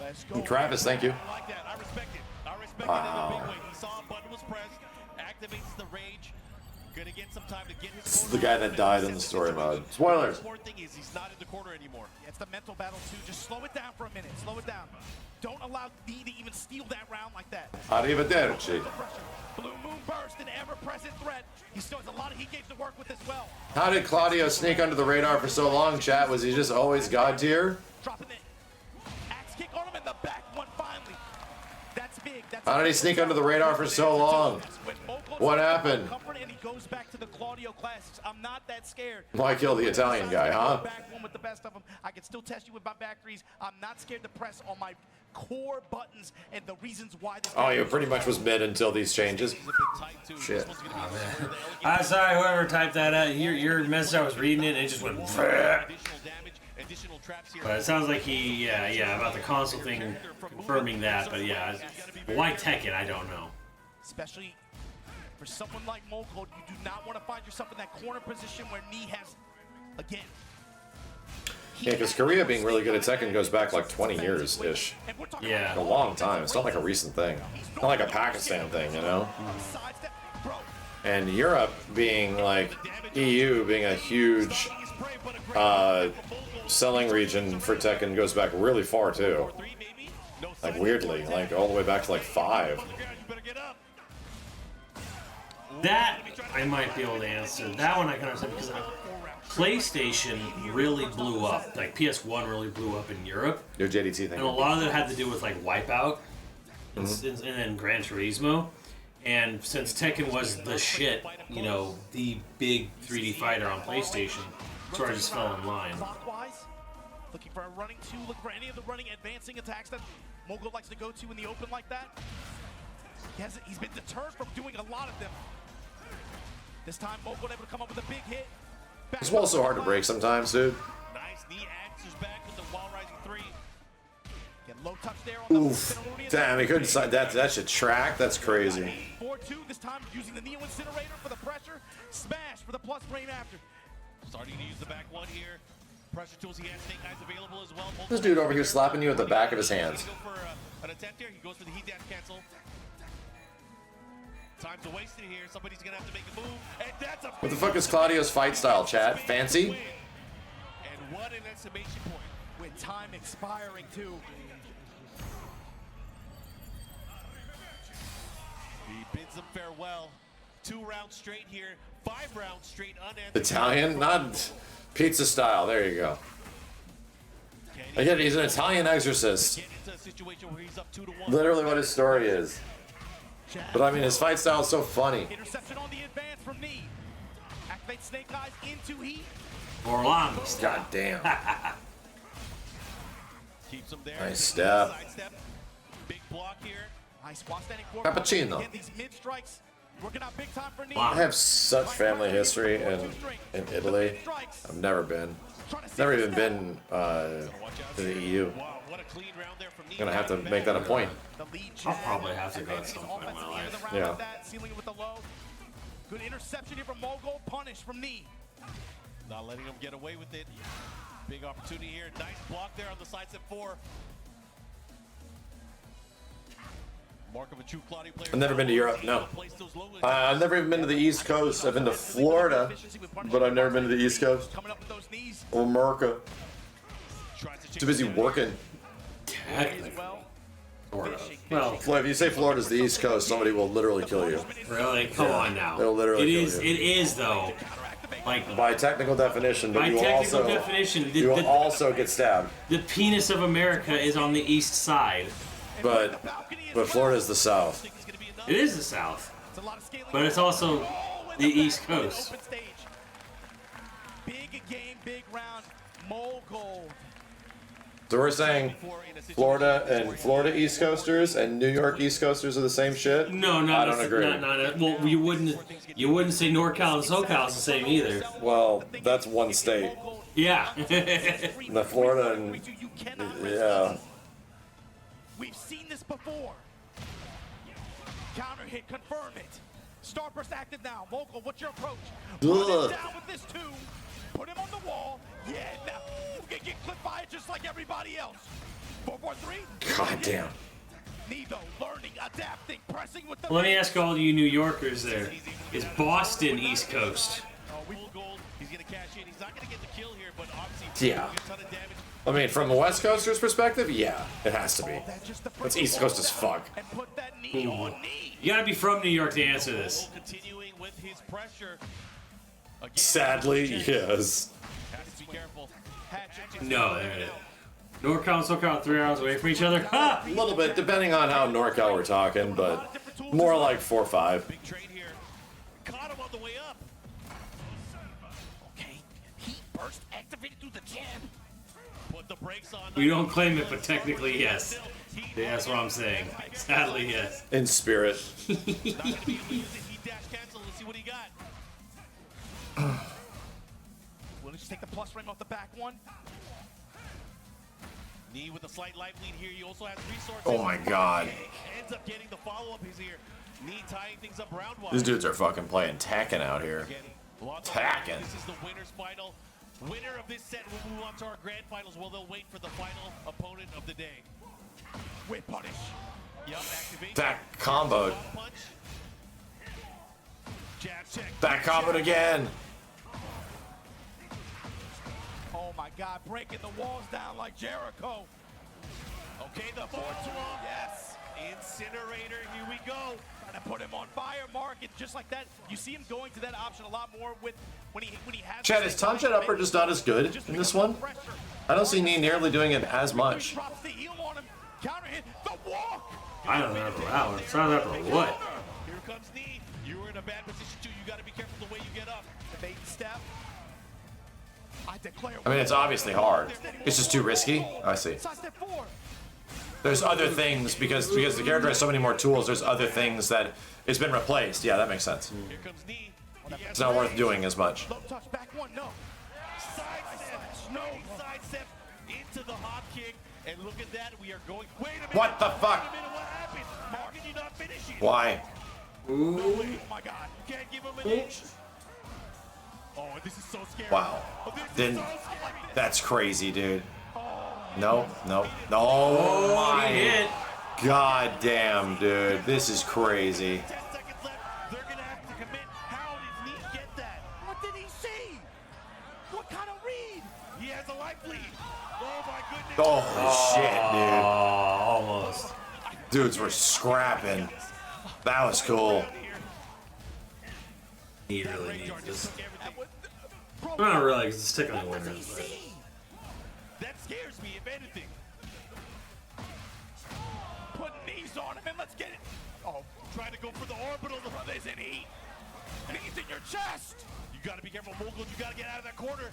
Let's go. Travis, thank you. I like that. I respect it. I respect Wow. it in a big way. He saw a button was pressed, activates the rage. Gonna get some time to get his This is the guy that died in the story mode. Spoilers. The important thing is he's not in the corner anymore. Yeah, it's the mental battle too. Just slow it down for a minute. Slow it down. Don't allow D to even steal that round like that. Arrivederci. Pressure. Blue Moon Burst, an ever-present threat. He still has a lot of heat games to work with as well. How did Claudio sneak under the radar for so long, chat? Was he just always God tier? Dropping the axe kick on him in the back one finally. That's big. That's How did he sneak under the radar for so long? What happened? And he goes back to the Claudio classics. I'm not that scared. Why kill the Italian guy, huh? Back one with the best of them. I can still test you with my back threes. I'm not scared to press on my core buttons and the reasons why this. Oh, he pretty much was mid until these changes. He's a bit tight too. Shit. This one's gonna be a sword. I'm sorry, whoever typed that out. Your message, I was reading it, and it just went. Additional damage, additional traps here. But it sounds like he, yeah, about the console thing, confirming that. But yeah, Why Tekken? I don't know. Especially for someone like Mogul, you do not want to find yourself in that corner position where Knee has, again. Yeah, because Korea being really good at Tekken goes back like 20 years-ish. Yeah. A long time. It's not like a recent thing. Not like a Pakistan thing, you know? And Europe being like, EU being a huge selling region for Tekken goes back really far too. Like weirdly, like all the way back to like 5. That I might be able to answer. That one I can understand because PlayStation really blew up. Like PS1 really blew up in Europe. Your JDT thing. And a lot of it had to do with like Wipeout and then Gran Turismo. And since Tekken was the shit, you know, the big 3D fighter on PlayStation, so I just fell in line. Clockwise, looking for a running 2, looking for any of the running advancing attacks that Mogul likes to go to in the open like that. He's been deterred from doing a lot of them. This time Mogul able to come up with a big hit. This wall's so hard to break sometimes, dude. Nice knee answers back with the wall rising 3. Get low touch there on Oof. Damn, he couldn't decide that should track. That's crazy. 4-2, this time using the Neo Incinerator for the pressure. Smash for the plus frame after. Starting to use the back one here. Pressure tools, he has Snake Eyes available as well. This dude over here slapping you at the back of his hands. Go for an attempt here. He goes for the heat dash cancel. Time's wasted here. Somebody's gonna have to make a move. And that's a What the fuck is Claudio's fight style, chat? Fancy? And what an exclamation point. With time expiring too. He bids them farewell. 2 rounds straight here. 5 rounds straight unanswered. Italian? Not pizza style. There you go. Again, he's an Italian exorcist. Get into a situation where he's up 2-1. Literally what his story is. But I mean, his fight style is so funny. Interception on the advance from Knee. Activate Snake Eyes into heat. Orlando. God damn. Keeps him there. Nice step. Sidestep. Big block here. Nice squat standing forward. Cappuccino. Again, these mid strikes working out big time for Knee. I have such family history in Italy. I've never been. Never even been to the EU. Wow, what a clean round there from Knee. Gonna have to make that a point. I'll probably have to go at some point in my life. Yeah. Sealing it with the low. Good interception here from Mogul. Punish from Knee. Not letting him get away with it. Big opportunity here. Nice block there on the side step 4. Mark of a true Claudio player. I've never been to Europe, no. I've never even been to the East Coast. I've been to Florida, but I've never been to the East Coast. Coming up with those knees. Or America. Too busy working. Technically. Well, Well, If you say Florida's the East Coast, somebody will literally kill you. really? Come on now. They'll literally It kill is. you. It is though. Like By technical definition, but by you will technical also definition, you will also get stabbed. the penis of America is on the east side. But Florida's the South. It is the South, it's a lot of scaling. but it's also the East Coast. Open stage. Big game, big round. Mogul. So we're saying Florida and Florida East Coasters and New York East Coasters are the same shit? No, no, I don't agree. Well, you wouldn't say NorCal and SoCal is the same either. Well, that's one state. Yeah. The Florida and You cannot yeah. We've seen this before. Counter hit, confirm it. Starburst active now. Mogul, what's your approach? Run Ugh. him down with this 2. Put him on the wall. Yeah, now you can get clipped by it just like everybody else. 4-4-3. God damn. Nevo learning, adapting, pressing with the. Let me ask all you New Yorkers there: is Boston East Coast? Full gold. He's gonna cash in. He's not gonna get the kill here, but obviously Yeah. a ton of damage. I mean, from a West Coaster's perspective, yeah, it has to be. That's just the That's East Coast as fuck. And put that knee on knee. You gotta be from New York to answer this. Continuing with his pressure. Again, Sadly, yes. has to be careful. No, there it is. NorCal and SoCal 3 hours away from each other. Ha! A little bit, depending on how NorCal we're talking, but more like 4 or 5. Big trade here. Caught him on the way up. Okay, heat burst activated through the jab. Put the brakes on. We don't claim it, but technically yes. Yeah, that's what I'm saying. Sadly, yes. In spirit. Not gonna be able to use the heat dash cancel. Let's see what he got. We'll just take the plus frame off the back one. Knee with a slight life lead here. He also has resources. Oh my god. Ends up getting the follow-up here. Knee tying things up round-wise. These dudes are fucking playing Tekken out here. Tekken. This is the winner's final. Winner of this set will move on to our grand finals. Well, they'll wait for the final opponent of the day. Whip punish. Yup, activation. That combo. Punch. Jab check. That combo again. Oh my God, breaking the walls down like Jericho. Okay, the forward swap. Yes. Incinerator, here we go. Trying to put him on fire, Mark. It's just like that. You see him going to that option a lot more with when he has. Chad, is Tom Jet Upper just not as good in this one? I don't see Nee nearly doing it as much. Drops the heel on him. Counter hit. The walk. I don't know. Wow, it's not that for what? Here comes Knee. You were in a bad position too. You got to be careful the way you get up. The bait step. I declare. I mean, it's obviously hard. It's just too risky. I see. Side step 4. There's other things because the character has so many more tools. There's other things that it's been replaced. Yeah, that makes sense. Here comes Knee. It's not worth doing as much. Low touch, back one, no. Side step. No side step into the hop kick. And look at that. We are going. Wait a minute. What the fuck? Wait a minute. What happened? How can you not finish it? Why? Oh my God. You can't give him an inch. Oh, this is so scary. Wow. Oh, this is Didn't. so scary. That's crazy, dude. No, no, no. Oh my god damn, dude. This is crazy. 10 seconds left. They're going to have to commit. How did Knee get that? What did he see? What kind of read? He has a life lead. Oh, my goodness. Oh shit, Almost. dude. Dudes were scrapping. That was cool. He really needs this. Bro, Not really, because it's Tekken only winners. But. That scares me, if anything. put knees on him and let's get it. Oh, Trying to go for the orbital. there's an heat. Knees in your chest. You got to be careful, Mogul. You got to get out of that corner.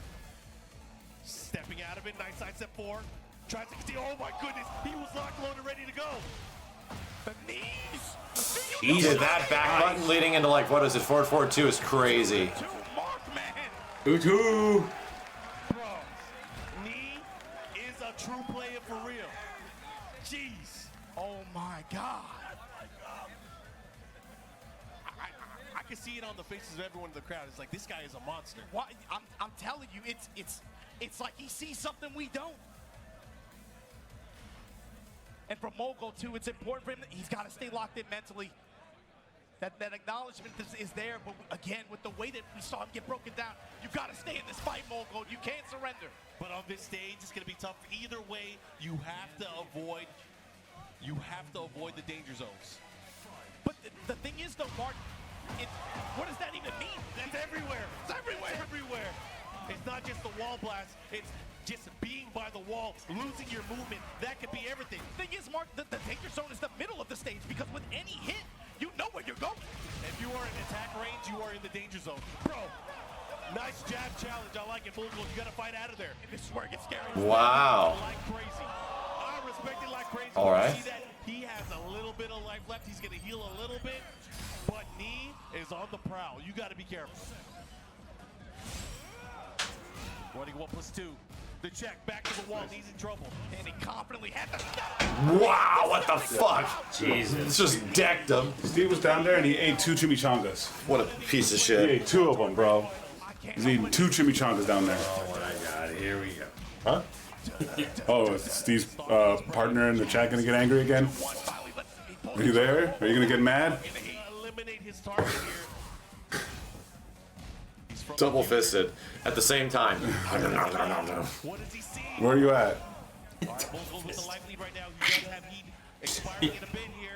Stepping out of it. Nice side step 4. Tries to steal. Oh, my goodness. He was locked, loaded, ready to go. The knees. Dude, that back button leading into like what is it? 4-4-2 is crazy. To Mark, man. Utu! Bro, Knee is a true player for real. Jeez. Oh my God. I can see it on the faces of everyone in the crowd. It's like, this guy is a monster. Why? I'm telling you, it's like he sees something we don't. And for Mogul too, it's important for him. He's got to stay locked in mentally. That acknowledgement is there, but again, with the way that we saw him get broken down, you got to stay in this fight, Mogul. You can't surrender. But on this stage, it's going to be tough. Either way, you have to avoid the danger zones. But the thing is, though, Mark, what does that even mean? That's everywhere. It's everywhere. It's everywhere. It's not just the wall blast. It's just being by the wall, losing your movement. That could be everything. Thing is, Mark, the danger zone is the middle of the stage because with any hit, you know where you're going. If you are in attack range, you are in the danger zone. Bro, nice jab challenge. I like it, Mogul. You got to fight out of there. And this is where it gets scary. Wow. Like crazy. I respect it like crazy. All right. See that? He has a little bit of life left. He's going to heal a little bit. But Knee is on the prowl. You got to be careful. Running 1+2. The check back to the wall. Knee's in trouble. And he confidently had the Wow, what the fuck? Jesus. It's just decked him. Steve was down there and he ate 2 chimichangas. What a piece of He shit. ate 2 of them, bro. He's eating 2 chimichangas down there. Oh my god, here we go. Huh? Oh, is Steve's partner in the chat gonna get angry again? Are you there? Are you gonna get mad? Eliminate his target here. Double fisted at the same time. What does he see? Where are you at? Mogul with the life lead right now. He does have heat expiring in a bit here.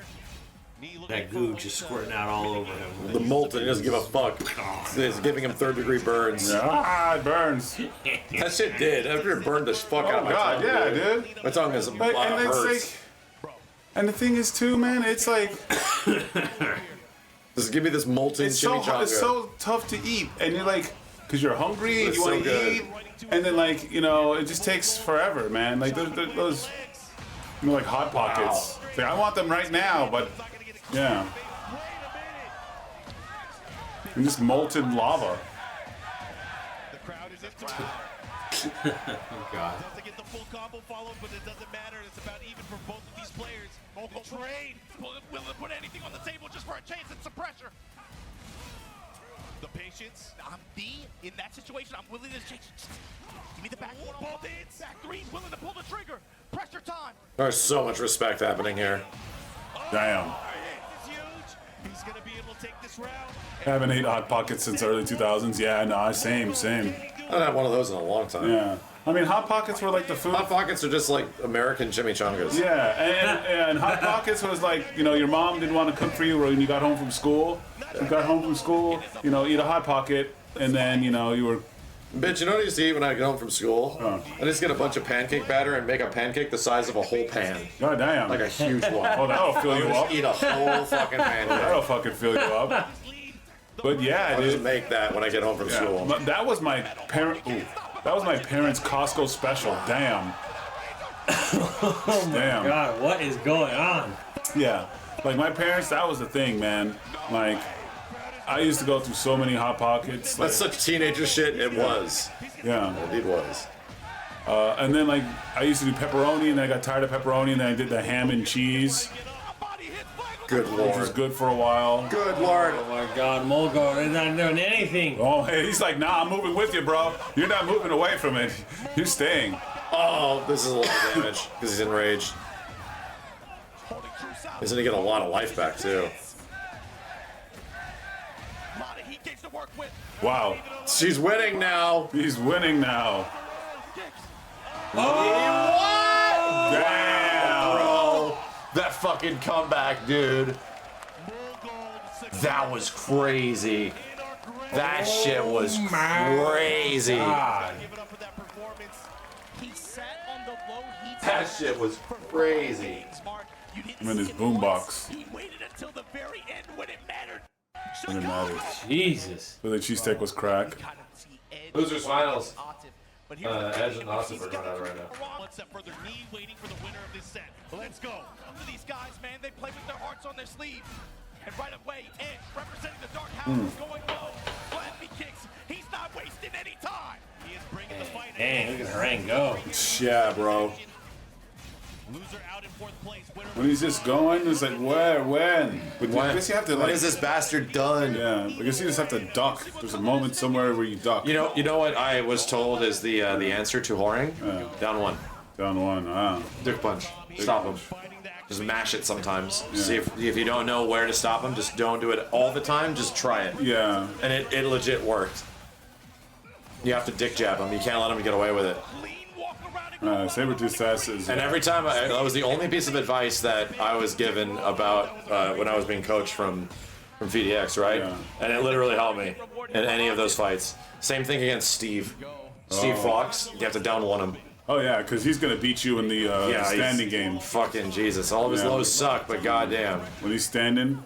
Knee looking That goo just squirting out all over him. The molten, he doesn't give a fuck. It's giving him 3rd-degree burns. Ah, it burns. That shit did. After it burned the fuck out of my God, tongue. yeah, dude. dude. My tongue is Like, and it's hurts. like, and the thing is too, man, it's like Just give me this molten it's so chimichanga. it's so tough to eat, and you're like, because you're hungry and It's you want so to good. eat, and then like it just takes forever, man. Like those like hot pockets. It's like, I want them right now, but yeah, and just molten lava. The crowd is into it. Oh God. Doesn't get the full combo followed, but it doesn't matter. It's about even for both of these players. Mogul trade. Willing to put anything on the table just for a chance at some pressure. The patience. I'm B in that situation. I'm willing to change. Give me the back one. Ball dance. Back three. Willing to pull the trigger. Pressure time. There's so much respect happening here. Damn. This is huge. He's gonna be able to take this round. Haven't ate Hot Pockets since early 2000s. Yeah, no, same. I haven't had one of those in a long time. Yeah. I mean, Hot Pockets were like the food. Hot Pockets are just like American chimichangas. Yeah, and Hot Pockets was like, you know, your mom didn't want to cook for you when you got home from school. You got home from school, you know, eat a Hot Pocket, and then, you know, you were... Bitch, you know what I used to eat when I get home from school? I just get a bunch of pancake batter and make a pancake the size of a whole pan. God damn. Like a huge one. Oh, that'll fill you up. Just eat a whole fucking pancake. That'll fucking fill you up. But yeah, I just dude. make that when I get home from school. Yeah. That was my parent. Ooh, that was my parents' Costco special. Damn. Damn. God, what is going on? Yeah. Like my parents, that was the thing, man. Like, I used to go through so many Hot Pockets. Like, That's such teenager shit. It was. yeah. It was. And then like I used to do pepperoni, and then I got tired of pepperoni, and then I did the ham and cheese, Good which was lord. good for a while. Good lord. Oh my God, Mulgar is not doing anything. Oh, hey, he's like, nah, I'm moving with you, bro. You're not moving away from it. You're staying. Oh, this is a lot of damage because he's enraged. He's gonna get a lot of life back too. Wow. She's winning now. He's winning now. Damn. Bro, that fucking comeback, dude. That was crazy. That shit was crazy. God. He sat on the low heat. That shit was crazy. I'm in his boombox. He waited until the very end when it mattered. When it matters. Jesus. So the cheesesteak was crack. Losers finals. Edge Edge and Atif are going at it right now. One step further, me waiting for the winner of this set. Let's go. These guys, man, they play with their hearts on their sleeve. And right away, Edge representing the Dark House is going low. Flashy kicks. He's not wasting any time. He is bringing the fight. Dang, look at Harang go. Yeah, bro. Loser out in fourth place. Winner When he's just going, it's like, where, when? But I guess you have to, When like, is this bastard done? yeah, I guess you just have to duck. There's a moment somewhere where you duck. You know what I was told is the answer to whoring? Down one. Down one, ah. Dick punch. Stop him. Just mash it sometimes. See if you don't know where to stop him, just don't do it all the time. Just try it. Yeah. And it legit worked. You have to dick jab him. You can't let him get away with it. Sabertooth says, And every time, that was the only piece of advice that I was given about when I was being coached from VDX, right? Yeah. And it literally helped me in any of those fights. Same thing against Steve. Steve Fox, you have to down one him. oh yeah, because he's gonna beat you in the Yeah, standing he's- game. Fucking Jesus. All of his Yeah. lows suck, but goddamn. When he's standing,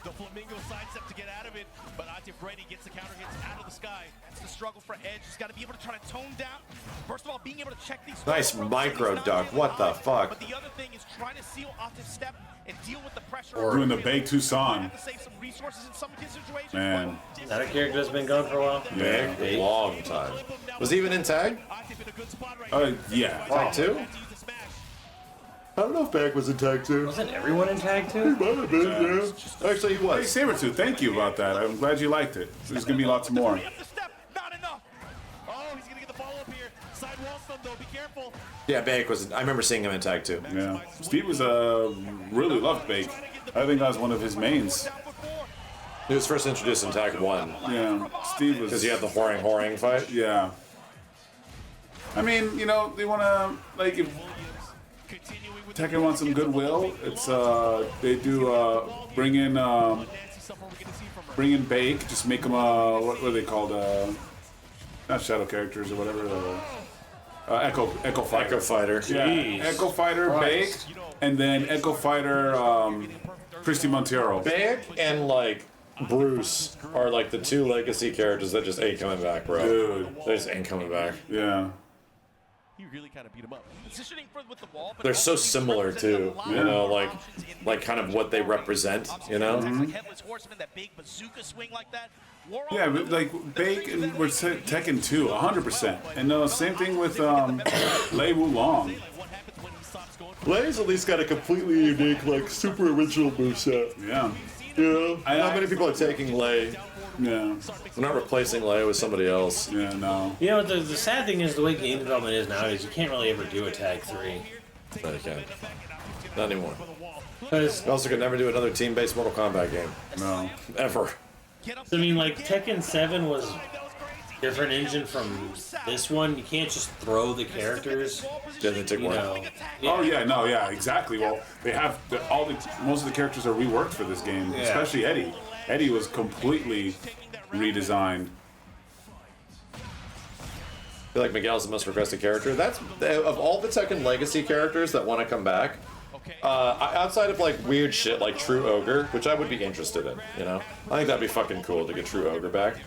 The Flamingo sidestep to get out of it, but Atif ready gets the counter hits out of the sky. That's the struggle for Edge. He's got to be able to try to tone down. First of all, being able to check these. Nice micro duck. What the fuck? But the other thing is trying to seal Atif's step and deal with the pressure. doing the Big Tucson. Have to save some resources in some of his situations. Man. Is that a character that's been going for a while? Yeah. Big, long time. Was he even in tag? Atif in a good spot right Yeah. Tag 2? to use the smash. I don't know if Bag was in tag 2. Wasn't everyone in tag too? Might have been, yeah. Actually, he Hey, was. Sabertooth, thank you about that. I'm glad you liked it. There's gonna be lots more. Up the step, not enough. Oh, he's gonna get the follow-up here. Side wall stun though, be careful. Yeah, Bag was. I remember seeing him in tag 2. Yeah. Steve was really loved Bake. I think that was one of his mains. He was first introduced in tag 1 Yeah. Steve was. because you had the whoring fight. Yeah. I mean, you know, they wanna like if Continuing with Tekken wants some goodwill, it's they do bring in Bake, just make them what are they called? Not shadow characters or whatever. Echo Fighter. Echo Fighter. Yeah, Jeez. Echo Fighter, Bake, and then Echo Fighter, Christy Montero. Bag and like Bruce are like the two legacy characters that just ain't coming back, bro. Dude. They just ain't coming back. Yeah. he really kind of beat him up. Positioning with the wall, but They're so also similar too, represents a you lot know, of like options in kind of what they represent, you know. Like Headless Horseman, that big bazooka swing like that. Yeah, but like Bake and we're Tekken 2, 100%. And same thing with Lei Wulong. Lei's at least got a completely unique, like, super original moveset. Yeah. You know, not many people are taking Lei. Yeah. They're not replacing Lei with somebody else. Yeah, no. You know, the sad thing is the way game development is nowadays, you can't really ever do a tag 3. No, you can't. Not anymore. Because, You also could never do another team-based Mortal Kombat game. No. Ever. I mean, like, Tekken 7 was different engine from this one. You can't just throw the characters, Yeah, they took you one. know. Oh yeah, no, yeah, exactly. Well, they have most of the characters are reworked for this game, Yeah. especially Eddie. Eddie was completely redesigned. I feel like Miguel's the most requested character. That's of all the Tekken Legacy characters that want to come back. Outside of like weird shit like True Ogre, which I would be interested in, you know, I think that'd be fucking cool to get True Ogre back.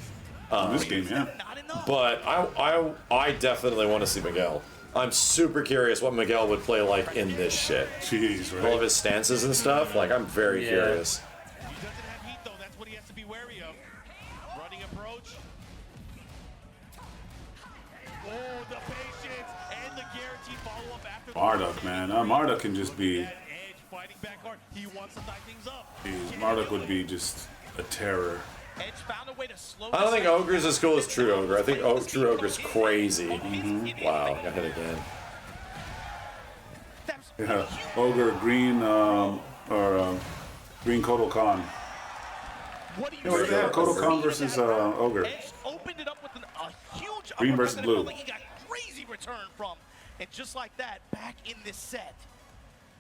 In this game, yeah. But I definitely want to see Miguel. I'm super curious what Miguel would play like in this shit. Jeez, All of right? his stances and stuff. Like I'm very Yeah. curious. He doesn't have heat, though. That's what he has to be wary of. Running approach. Oh, the patience and the guaranteed follow-up after Marduk, man. Marduk can just be. that edge, fighting back hard. He wants to tie things up. Jeez, Marduk would be just a terror. Edge found a way to slow I don't think this down. Ogre's as cool as True Ogre. I think True Ogre's crazy. Wow, got hit again. Yeah, Ogre, Green, Green Kotal Khan. What do you what say? is that? Kotal Khan versus Ogre. Edge opened it up with a huge Green uppercut versus that it blue. felt like he got crazy return from. And just like that, back in this set.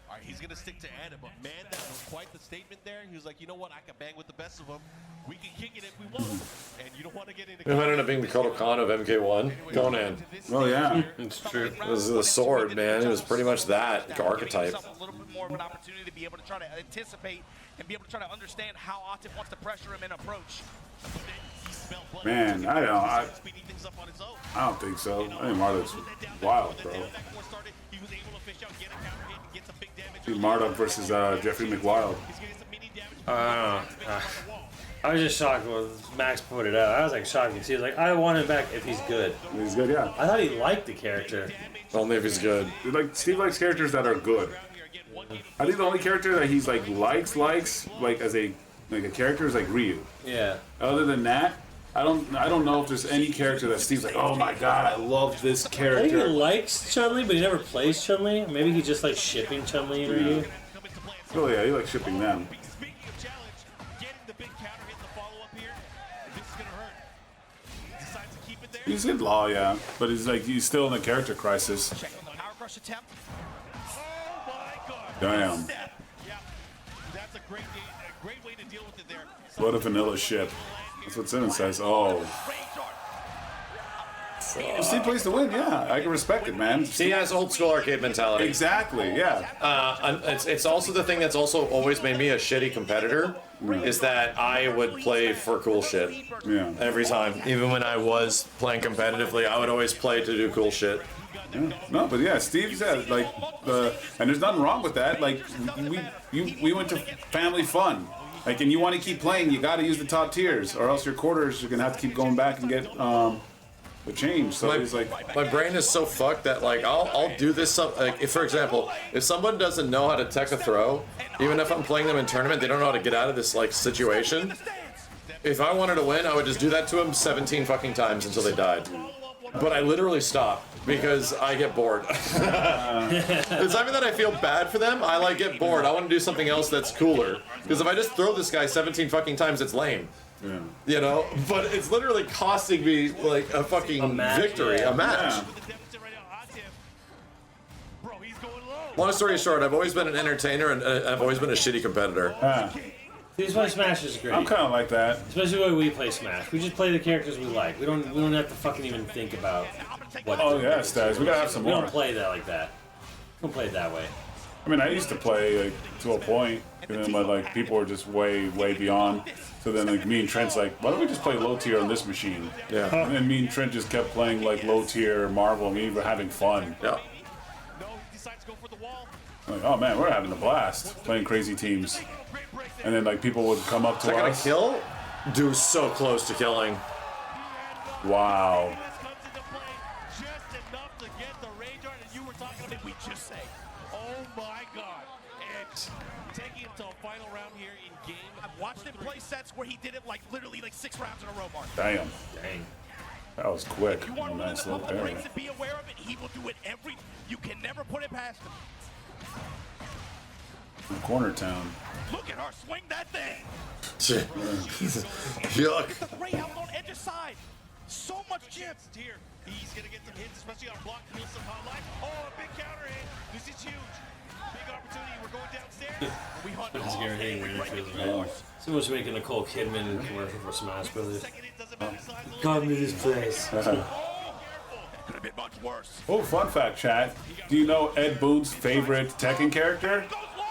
All right, he's going to stick to Anna, but man, that was quite the statement there. He was like, you know what, I can bang with the best of them. We can kick it if we want. And you don't want to get into... It might end up being the Kotal Khan of MK1. Conan. Oh yeah. It's true. It was the sword, man. It was pretty much that archetype. A little bit more of an opportunity to be able to try to anticipate and be able to try to understand how Atif wants to pressure him and approach. Man, I don't know. Speeding things up on his own. I don't think so. I think Marduk's wild, bro. He was able to fish out, get a counter hit, and get some big damage. See Marduk versus Jeffrey McWild. He's getting some mini damage. I was just shocked when Max put it out. I was like shocked because he was like, I want him back if he's good. He's good, yeah. I thought he liked the character. Only if he's good. Like Steve likes characters that are good. I think the only character that he's like likes like as a character is like Ryu. Yeah. Other than that, I don't know if there's any character that Steve's like, oh my god, I love this I think he character. likes Chun-Li, but he never plays Chun-Li. Maybe he just likes shipping Chun-Li and Ryu. Oh yeah, he likes shipping them. Speaking of challenge, getting the big counter hit, the follow-up here, this is going to hurt. He decides to keep it there. He's in law, yeah, but he's still in a character crisis. Check on the power crush attempt. Oh my god. Damn. Yeah, that's a great way to deal with it there. What a vanilla ship. That's what Simmons says. Oh. Steve plays to win, yeah. I can respect it, man. He has old school arcade mentality. Exactly, yeah. It's also the thing that's also always made me a shitty competitor, is that I would play for cool shit Yeah. every time. Even when I was playing competitively, I would always play to do cool shit. Yeah. No, but yeah, Steve said and there's nothing wrong with that. Like we went to family fun. Like, and you want to keep playing, you got to use the top tiers, or else your quarters you're gonna have to keep going back and get the change. So he's like, My brain is so fucked that like I'll do this like if, for example, if someone doesn't know how to tech a throw, even if I'm playing them in tournament, they don't know how to get out of this like situation. If I wanted to win, I would just do that to them 17 fucking times until they died. But I literally stop because I get bored. It's not even that I feel bad for them. I like get bored. I want to do something else that's cooler. Because if I just throw this guy 17 fucking times, it's lame. yeah. You know? But it's literally costing me like a fucking victory, yeah. a match. Yeah. The deficit right now, Atif. Bro, he's going low. Long story short, I've always been an entertainer and I've always been a shitty competitor. This play Smash is great. I'm kind of like that. Especially the way we play Smash. We just play the characters we like. We don't have to fucking even think about what. Oh yeah, Staz, we gotta have some We more. don't play that like that. We don't play it that way. I mean, I used to play like to a point, and then but like people were just way beyond. So then like me and Trent's like, why don't we just play low tier on this machine? Yeah. And then me and Trent just kept playing like low tier Marvel, and we were having fun. Yeah. No, he decides to go for the wall. Like, oh man, we're having a blast playing crazy teams. And then like people would come up to Is that gonna us. kill? Dude, so close to killing. Wow. Comes into play just enough to get the rage art that you were talking about. We just say, oh my God. And taking it to a final round here in game. I've watched him play sets where he did it like literally like 6 rounds in a row, Mark. Damn. Dang. That was quick. You want to win Nice the little public parry. rings and be aware of it, he will do it every. You can never put it past him. Corner town. Look at her swing that thing. Yuck. The three out on edge's side. So much chip. Here, he's going to get some hits, especially on block, feel some hot life. Oh, a big counter hit. This is huge. Big opportunity. We're going downstairs. We hunt That's all guaranteeing day. We winner break feels it. right. Someone's making Nicole Kidman commercial for Smash Brothers. Second hit doesn't matter. Size a little Come to bit. this place. Could have been much worse. Oh, fun fact, chat. Do you know Ed Boon's favorite Tekken character? Goes low.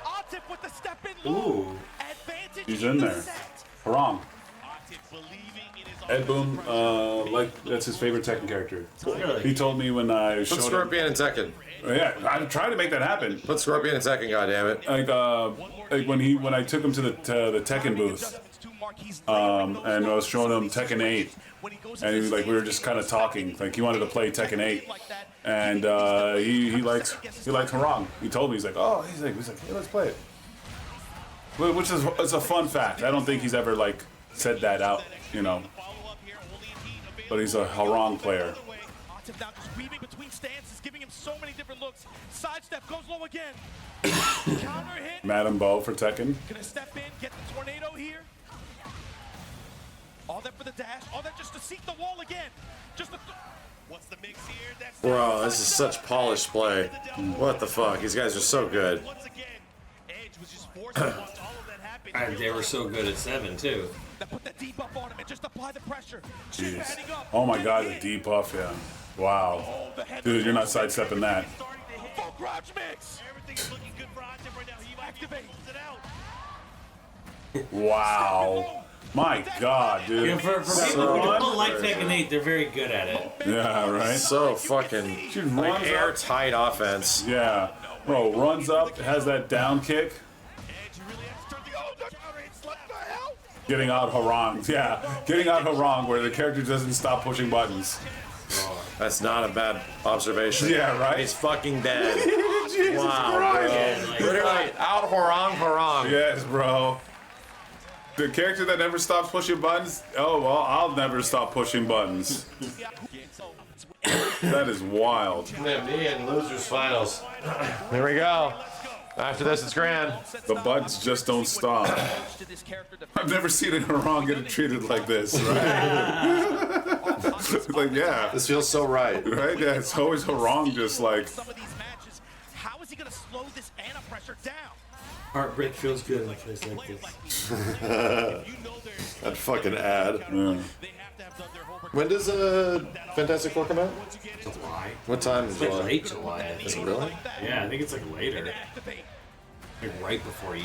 Atif with the step in low. Ooh. Advantage. He's in in the there. set. Harang. Atif believing in his Ed Boon, like that's his favorite Tekken character. He Really? told me when I Put showed him. Scorpion in Tekken. Yeah, I'm trying to make that happen. Put Scorpion in Tekken, goddammit. Like when I took him to the Tekken booth, and I was showing him Tekken 8, and he was like, we were just kind of talking, like he wanted to play Tekken 8, and he likes Harang. He told me he's like, hey, let's play it. Which is it's a fun fact. I don't think he's ever like said that out, you know. But he's a Harang player. Atif now just weaving between stances, giving him so many different looks. Sidestep goes low again. Counter hit. Madam Bo for Tekken. Gonna step in, get the tornado here. All that for the dash, all that just to seek the wall again. Just the. What's the mix here? That's Bro, this is such polished play. What the fuck? These guys are so good. once again, Edge was just forced to watch all of that happen. And they were so good at 7 too. That put the debuff on him and just apply the pressure. Chip Jeez. heading up. Oh my Big God, the hit. debuff, yeah. Wow. Oh, the head Dude, you're not sidestepping that. Starting to hit. Full crouch mix. Everything's looking good for Atif right now. He might be able to Activate. close it out. Wow. My God, dude. Yeah, for people who don't like Tekken 8, they're very good at it. Yeah, right? So fucking Dude, like runs up. airtight offense. Yeah. Bro, runs up, has that down kick, Edge, you really have to turn the counter hit. What the hell? getting out Harang. Yeah, getting out Harang where the character doesn't stop pushing buttons. That's not a bad observation. Yeah, right? He's fucking dead. Jesus Wow, Christ. bro. Like, Literally out harang. Yes, bro. The character that never stops pushing buttons, oh, well, I'll never stop pushing buttons. That is wild. Me and losers finals. Here we go. After this, it's grand. The buttons just don't stop. To this character, the I've never seen a Harang get treated like this, right? Like, yeah. This feels so right. Right? Yeah, it's always Harang just like, some of these matches. How is he gonna slow this Ana pressure down? Heartbreak feels good in a place like this. That fucking ad. yeah. When does Fantastic Four come out? July. What time is It's like July? late July, I Is it think. really? Yeah, I think it's like later. Activate. Like right before Evo.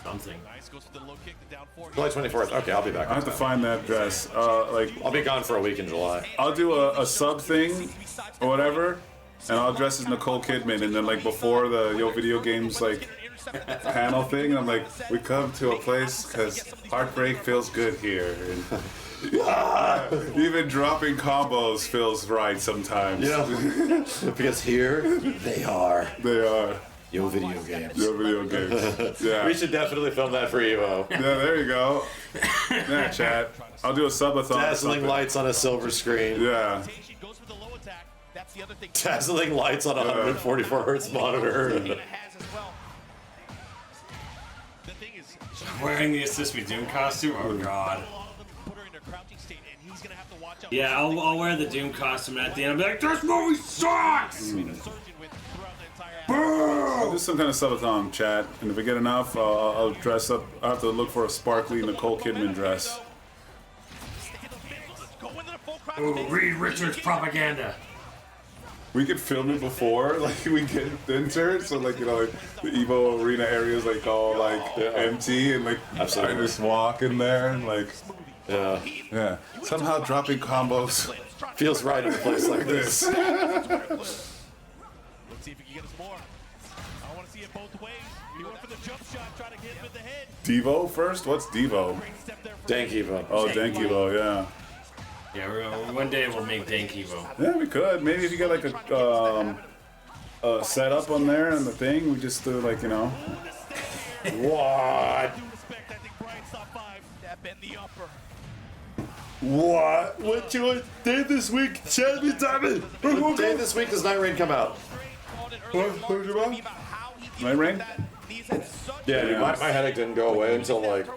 Something. Nice, goes for the low kick, the down four. July 24th. Okay, I'll be back. I have to find that dress. Like, I'll be gone for a week in July. I'll do a sub thing or whatever, and I'll dress as Nicole Kidman, and then like before the Yo Video Games like panel thing, I'm like, we come to a place because heartbreak feels good here. And, even dropping combos feels right sometimes. You know, because here they are. They are Yo Video Games. Yo Video Games. Yeah. We should definitely film that for Evo. Yeah, there you go. Yeah, chat. I'll do a subathon. or Dazzling something. lights on a silver screen. Yeah. Goes for the low attack. That's the other thing. Dazzling lights on a 144 hertz monitor. Has as well. The thing is, Wearing the Assist Me Doom costume? Oh god. put her in a crouching state, and he's gonna have to watch out. Yeah, I'll wear the Doom costume and at the end I'll be like, this movie sucks! Surgeon with throughout the entire. I'll do some kind of subathon chat, and if I get enough, I'll dress up. I have to look for a sparkly Nicole Kidman dress. Go into the full crouch. Ooh, Reed Richards propaganda. We could film it before, like we get into it, so like like the Evo Arena area is like all like empty and like I just walk in there and like yeah. Somehow dropping combos feels right in a place like this. Let's see if he can get us more. I want to see it both ways. He went for the jump shot, trying to get him in the head. Devo first? What's Devo? Great step there from Dank Evo. Oh, Dank Evo, yeah. Yeah, one day we'll make Dank Evo. Yeah, we could. Maybe if you get like a setup on there and the thing, we just do like, What? due respect. I think Brian's top 5. Step in the upper. What? What you did this week? Tell me, Tommy. What day this week does Night Rain come out? Who's your mom? Night Rain? Yeah, dude, my headache didn't go away until like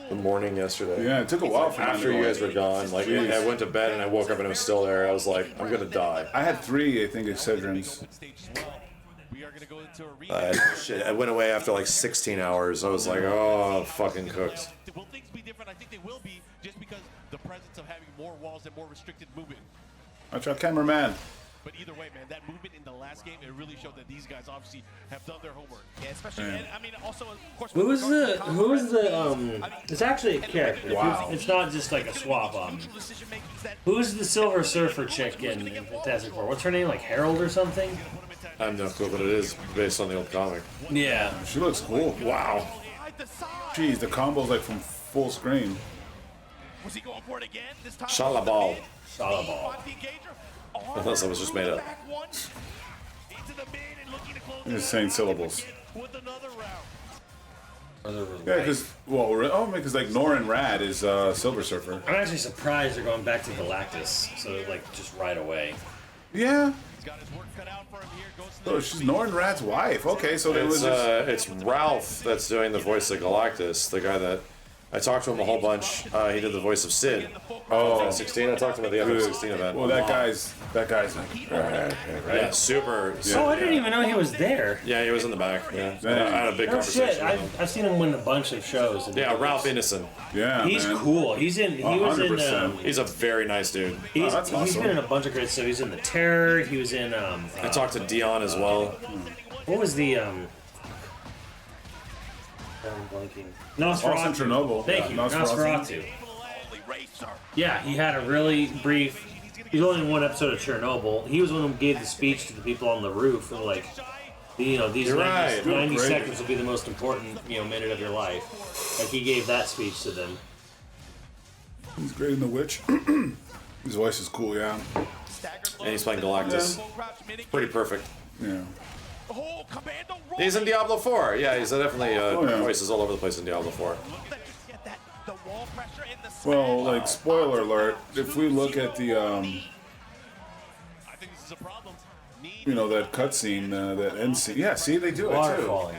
the morning yesterday. Yeah, it took a while for After you guys were gone, like Jeez. I went to bed and I woke up and it was still there. I was like, I'm gonna die. I had 3, I think, Excedrins. We are going to go into a Shit, I went away after like 16 hours. I was like, oh, fucking cooked. Will things be different? I think they will be, just because the presence of having more walls and more restricted movement. Watch out, cameraman. But either way, man, that movement in the last game, it really showed that these guys obviously have done their homework. Yeah, especially, and I mean, also, of course. Who was the it's actually a character. Wow. It's not just like a swap. Who's the Silver Surfer chick in Fantastic Four? What's her name? Like Harold or something? I have no clue, but it is based on the old comic. Yeah. She looks cool. Wow. Jeez, the combo's like from full screen. Was he going for it again? This time. Shalabal. Shalabal. Unless it was just made up. Just saying syllables. With another round. Yeah, because like Norin Rad is Silver Surfer. I'm actually surprised they're going back to Galactus. So like just right away. Yeah. He's got his work cut out for him here. Goes to the Oh, she's Norin Rad's wife. Okay, so it was just... It's Ralph that's doing the voice of Galactus, the guy that I talked to him a whole bunch. He did the voice of Sid. Oh, 16. I talked to him at the F16 event. well, that guy's like, Yeah, super. Oh, I didn't even know he was there. Yeah, he was in the back. Yeah, I had a big Oh conversation shit! with him. I've seen him win a bunch of shows. Yeah, Ralph Innocent. yeah, He's man. cool. He was in. 100%. He's a very nice dude. He's that's awesome. been in a bunch of great stuff. He's in The Terror. He was in. I talked to Dion as well. What was the I'm blanking. Nosferatu. Also Chernobyl. Thank Yeah, you, Nosferatu. Nosferatu. Yeah, he had a really brief. He's only in one episode of Chernobyl. He was the one who gave the speech to the people on the roof, and like, these You're 90, right. 90 Great. seconds will be the most important, minute of your life. Like he gave that speech to them. He's great in The Witch. His voice is cool, yeah. And he's playing Galactus. Pretty perfect. Yeah. Oh, commando roll. He's in Diablo 4. Yeah, he's definitely yeah. voices all over the place in Diablo 4. The wall pressure in the Well, like, spoiler alert, if we look at the, I think this is a problem. that cutscene, that end scene. Yeah, see, they do it, Water too. falling.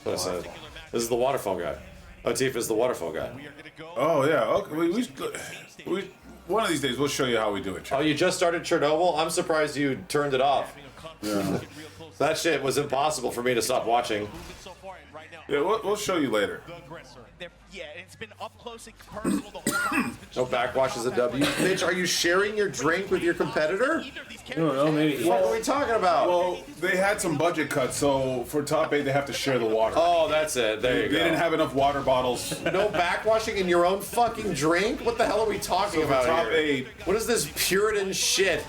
What I said. This is the waterfall guy. Atif is the waterfall guy. Oh, yeah. Okay. We one of these days, we'll show you how we do it. Oh, you just started Chernobyl? I'm surprised you turned it off. Yeah. That shit was impossible for me to stop watching. Yeah, we'll show you later. Yeah, it's been up close and personal the whole time. No backwash is a W. Mitch, are you sharing your drink with your competitor? I don't know, maybe. What are we talking about? Well, they had some budget cuts, so for top 8, they have to share the water. Oh, that's it. There you They go. didn't have enough water bottles. No backwashing in your own fucking drink? What the hell are we talking So for about top here? 8, What is this Puritan shit?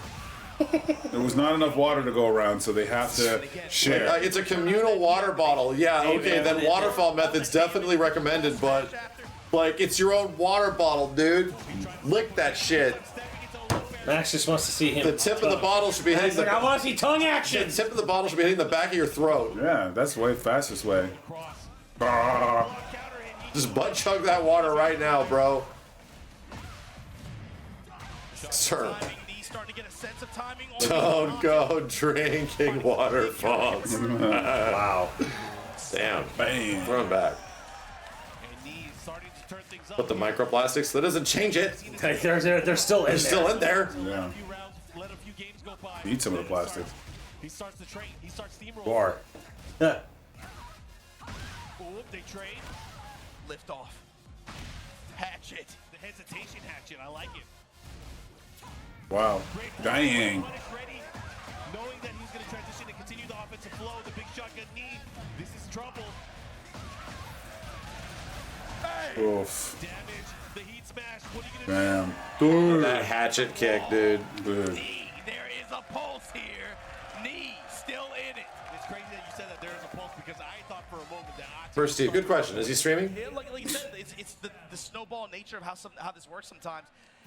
there was not enough water to go around, so they have to share. It's a communal water bottle. Yeah, okay, then waterfall method's definitely recommended, but like it's your own water bottle, dude. Lick that shit. Max just wants to see him. The tip of the bottle should be hitting He's like, I the want to see tongue action. tip of the bottle should be hitting the back of your throat. Yeah, that's the way fastest way. Just butt chug that water right now, bro. Sir, Starting to get a sense of timing. don't go drinking waterfalls. Wow. Damn. Bam. Throw him back. But the microplastics, that doesn't change it. Like, they're still in They're there. still in there. Yeah. Eat some of the plastic. He starts the train. He starts steamrolling. War. Yeah. They trade. Lift off. Hatchet. The hesitation hatchet. I like it. Wow. Dang. When it's ready, knowing continue the offensive flow. The big shotgun knee. This is trouble. Oof. Damage. The heat smash. What are you gonna Damn. Dude. That hatchet kick, dude. Dude. Knee, there is a pulse here. Knee still in it. It's crazy that you said that there is a pulse because I thought for a moment that Atif First, Steve, good question. Is he streaming? Yeah, like you said, it's the snowball nature of how this works sometimes.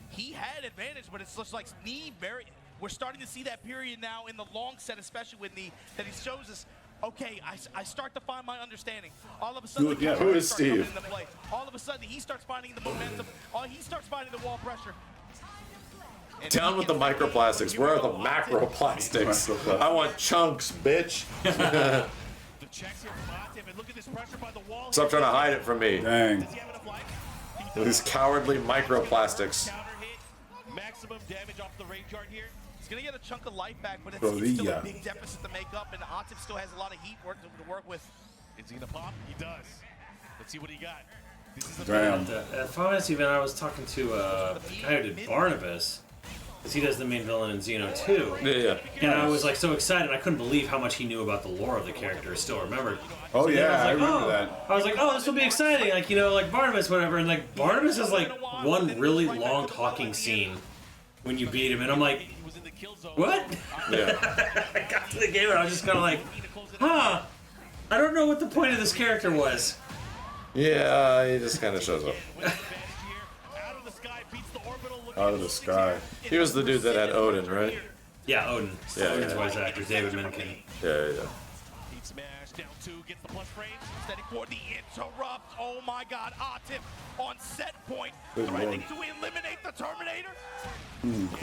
He had advantage, but it's just like knee very. We're starting to see that period now in the long set, especially with knee, that he shows us. Okay, I start to find my understanding. All of a sudden, Dude, yeah, who is starts coming Steve? into play. All of a sudden, he starts finding the momentum. He starts finding the wall pressure. And Down he with the gets- microplastics. Where are the macroplastics? I want chunks, bitch. the checks here from Atif, and look at this pressure by the wall. Stop trying to hide it from me. Dang. Does he have enough life? He does. These cowardly microplastics. Counter hit. Maximum damage off the range yard here. He's gonna get a chunk of life back, but it's Bro, still yeah. a big deficit to make up, and Atif still has a lot of heat to work with. Is he gonna pop? He does. Let's see what he got. This is the Damn. At Finance event, I was talking to the guy who did Barnabas, because he does the main villain in Xeno 2. Yeah. And I was like so excited, I couldn't believe how much he knew about the lore of the character. I still remembered. Oh, then yeah, I was like, remember oh. that. I was like, oh, this will be exciting, like, you know, like Barnabas, whatever. And like Barnabas has like one really long talking scene when you beat him, and I'm like, he was in the kill zone. what? Yeah. I got to the game and I was just kind of like, huh? I don't know what the point of this character was. Yeah, he just kind of shows up. With advantage here. Out of the sky, beats the orbital. Look Out at of the this sky. He was the dude that had Odin, right? Yeah, Odin. Yeah, Odin's yeah. voice actor, David Menken. Yeah. Heat smash down 2, gets the plus frame. Steady for the interrupt. Oh my God, Atif on set point, Good threatening lord. to eliminate the Terminator.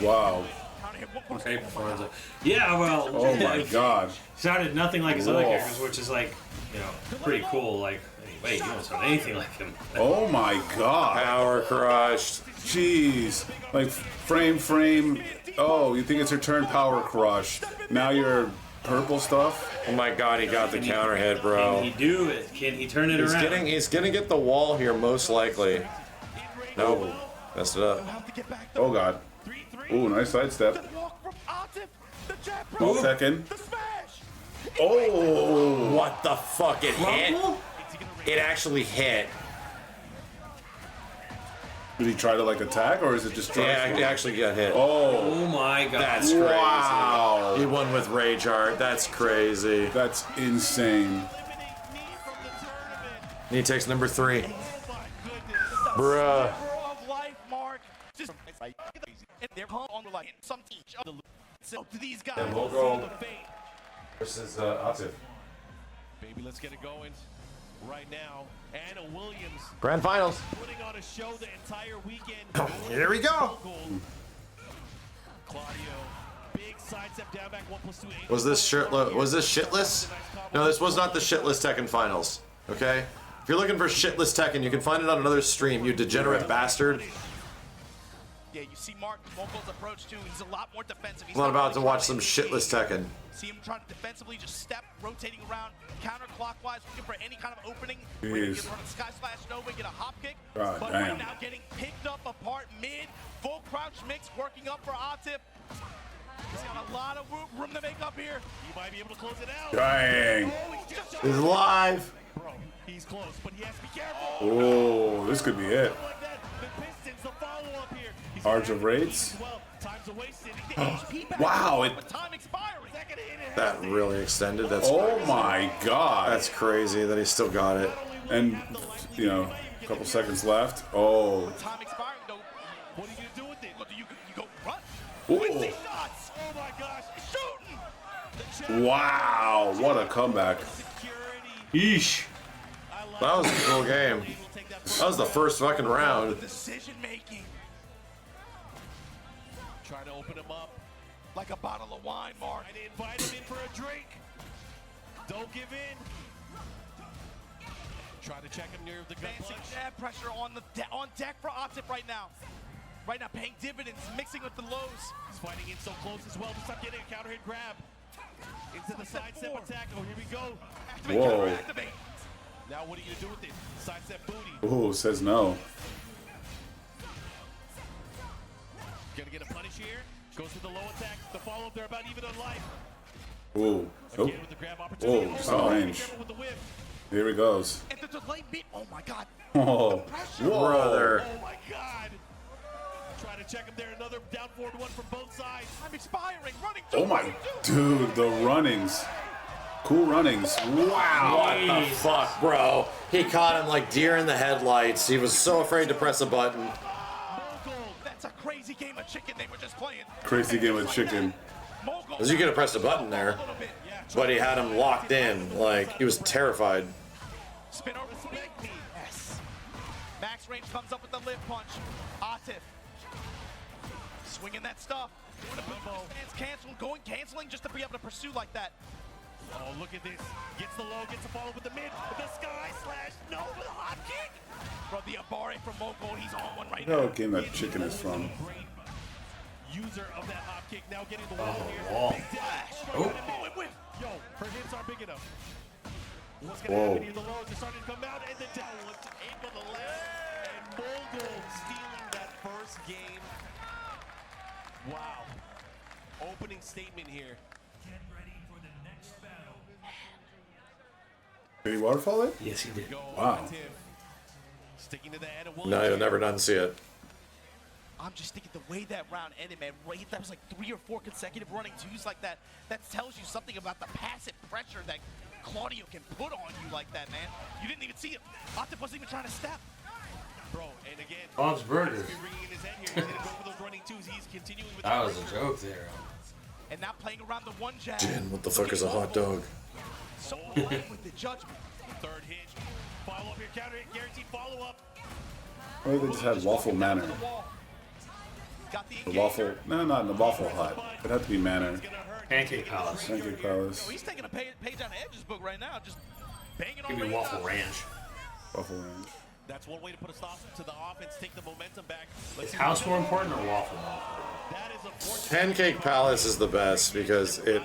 Wow. Counter hit one more. Great performance. Yeah, well, Oh my God. sounded nothing like his other Whoa. characters, which is like, you know, pretty cool. Like, wait, you don't sound anything like him. Oh my God. Power crushed. Jeez. Like frame. Oh, you think it's your turn? Power crush. Now you're purple stuff. Oh my God, he got the counter hit, Can bro. he do it? Can he turn it He's around? gonna get the wall here most likely. Nope. Messed it up. Have to get back Oh God. 3-3. Ooh, nice sidestep. the walk from Atif. The jab Oh, throw. Tekken. The smash. Oh. What the fuck? It hit. Rumble? It actually hit. Did he try to like attack or is it just trying Yeah, it actually got hit. Oh. Oh my God. That's crazy. Wow. He won with Rage Art. That's crazy. That's insane. Eliminate me from the tournament. And he takes number 3. Oh my goodness. Bruh. Power of life, Mark. Just and they're hung on like some teach. So to these guys. We'll go The fate. versus Atif. Baby, let's get it going right now. Anna Williams Grand Finals. putting on a show the entire weekend. Here we go. Claudio, big side step down back 1+2. Was this shitless? No, this was not the shitless Tekken Finals. Okay? If you're looking for shitless Tekken, you can find it on another stream, you degenerate bastard. Yeah, you see Mark Moko's approach too. He's a lot more defensive. He's I'm not about to really watch trying some shitless Tekken. See him trying to defensively just step, rotating around, counterclockwise, looking for any kind of opening. Where he Jeez. can run a sky slash nova, get a hop kick. God but damn. right now getting picked up apart mid, full crouch mix, working up for Atif. He's got a lot of room to make up here. He might be able to close it out. Dang. Oh, he's just He's live. Bro, he's close, but he has to be careful. Oh, this could be it. Like that, the Pistons, the follow-up here. He's Arch got of Rates. well, time's a wasted. The HP back Wow, it- with time expiring. Second hit it That really extended. That's Oh my God. that's crazy that he still got it. And, you know, a couple seconds left. Oh. Time expiring though. What are you gonna do with it? What do you go run? Ooh. With the shots. Oh my gosh. Shooting. The champ Wow. What a comeback. security. Yeesh. I like That was a cool game. We'll take that That was the first fucking round. Decision making. Trying to open him up. Like a bottle of wine, Mark. And invite him in for a drink. Don't give in. Try to check him near the gut Advancing punch. jab pressure on deck for Atif right now. Right now, paying dividends, mixing with the lows. He's fighting in so close as well. Just not getting a counter hit grab. Into the side step attack. Oh, here we go. Activate, Whoa. counter, activate. Now what are you gonna do with it? Side step booty. Ooh, says no. Gonna get a punish here. Goes for the low attack. The follow-up, they're about even on life. Ooh. Nope. Again with the grab opportunity. Whoa, stop range. Careful with the whip. Here he goes. And the delay mid. Oh my God. Oh, Brother. Oh my God. Trying to check him there. Another down forward one from both sides. I'm expiring. Running. oh my, dude, the runnings. Cool runnings. Wow. What the fuck, bro? He caught him like deer in the headlights. He was so afraid to press a button. Mogul. That's a crazy game of chicken they were just playing. Crazy game of chicken. Mogul. Because you could have pressed a button there, A little bit. but he had him locked in. Like, he was terrified. Spin over the big knee. Yes. Max Range comes up with the lip punch. Atif. Swinging that stuff. Doing a boom. Canceling just to be able to pursue like that. Oh, look at this. Gets the low, gets the follow with the mid. The sky slash. No, with a hot kick. Bro, the Abare from Mogul, he's on one right No now. game that chicken is from. Great user of that hop kick. Now getting the wall here. wall. Big dash. Oh. Yo, her hips aren't big enough. What's Whoa. gonna happen here? The lows are starting to come out, and the down one to aim on the left. And Mogul stealing that first game. Wow. Opening statement here. Did he waterfall it? Yes, he did. Go Wow. Atif. Sticking to the head of No, you'll never done see it. I'm just thinking the way that round ended, man. Right, that was like 3 or 4 consecutive running twos like that. That tells you something about the passive pressure that Claudio can put on you like that, man. You didn't even see him. Atif wasn't even trying to step. Bro, and again, Bob's Burgers. he's ringing in his head here. He's gonna go for those running twos. He's continuing with That the was a joke there. And now playing around the one jab. Jin, what the fuck is a hot dog? So aligned with the judgment. third hitch. Follow up here, counter hit, guaranteed follow up. Or they just had waffle manor. Got the The waffle, no, not in the waffle hut. It had to be manor. Pancake Palace. Pancake Palace. He's taking a page out of Edge's book right now, just banging on Give me range. Waffle Ranch. Waffle range. That's one way to put a stop to the offense, take the momentum back. Let's Is see house what- more important or waffle more important? That is unfortunate. Pancake Palace is the best because Atif able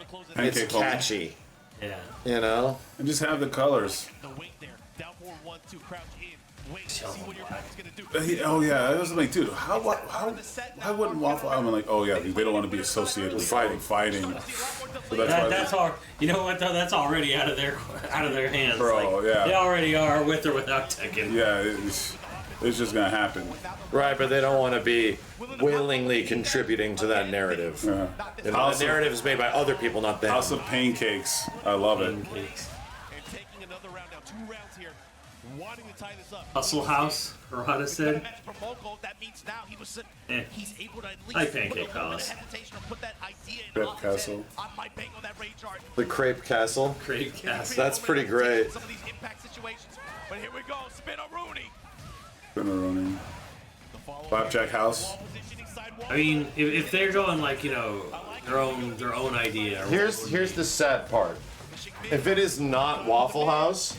to close it. it's Pancake Palace. catchy. Yeah. You know? And just have the colors. The wait there. Down forward 1-2, crouch in. Wait, see what your opponent's gonna do. Oh yeah, I was like, dude, why wouldn't waffle? I'm like, oh yeah, they don't want to be associated with fighting. So that's why. That's all. You know what though? That's already out of their hands. Bro, Like, yeah. They already are with or without Tekken. Yeah, it's just gonna happen. Right, but they don't want to be willingly contributing to that narrative. Yeah. You know, the narrative is made by other people, not them. House of Pancakes. I love it. Pancakes. And taking another round now, 2 rounds here. Wanting to tie this up. Hustle House, Harada said. Match from Mogul, that means now he's able to at least Like put a Pancake little bit of Palace. hesitation or put that idea in Crepe Atif's head. Castle. I might bang on that rage art. The Crepe Castle. Great cast. That's pretty great. Some of these impact situations. But here we go, spin a Rooney. Spinneroni. The follow-up Flapjack here. House. Wall positioning, side wall. I mean, if they're going like their own idea. Or Here's the sad part. If it is not Waffle House,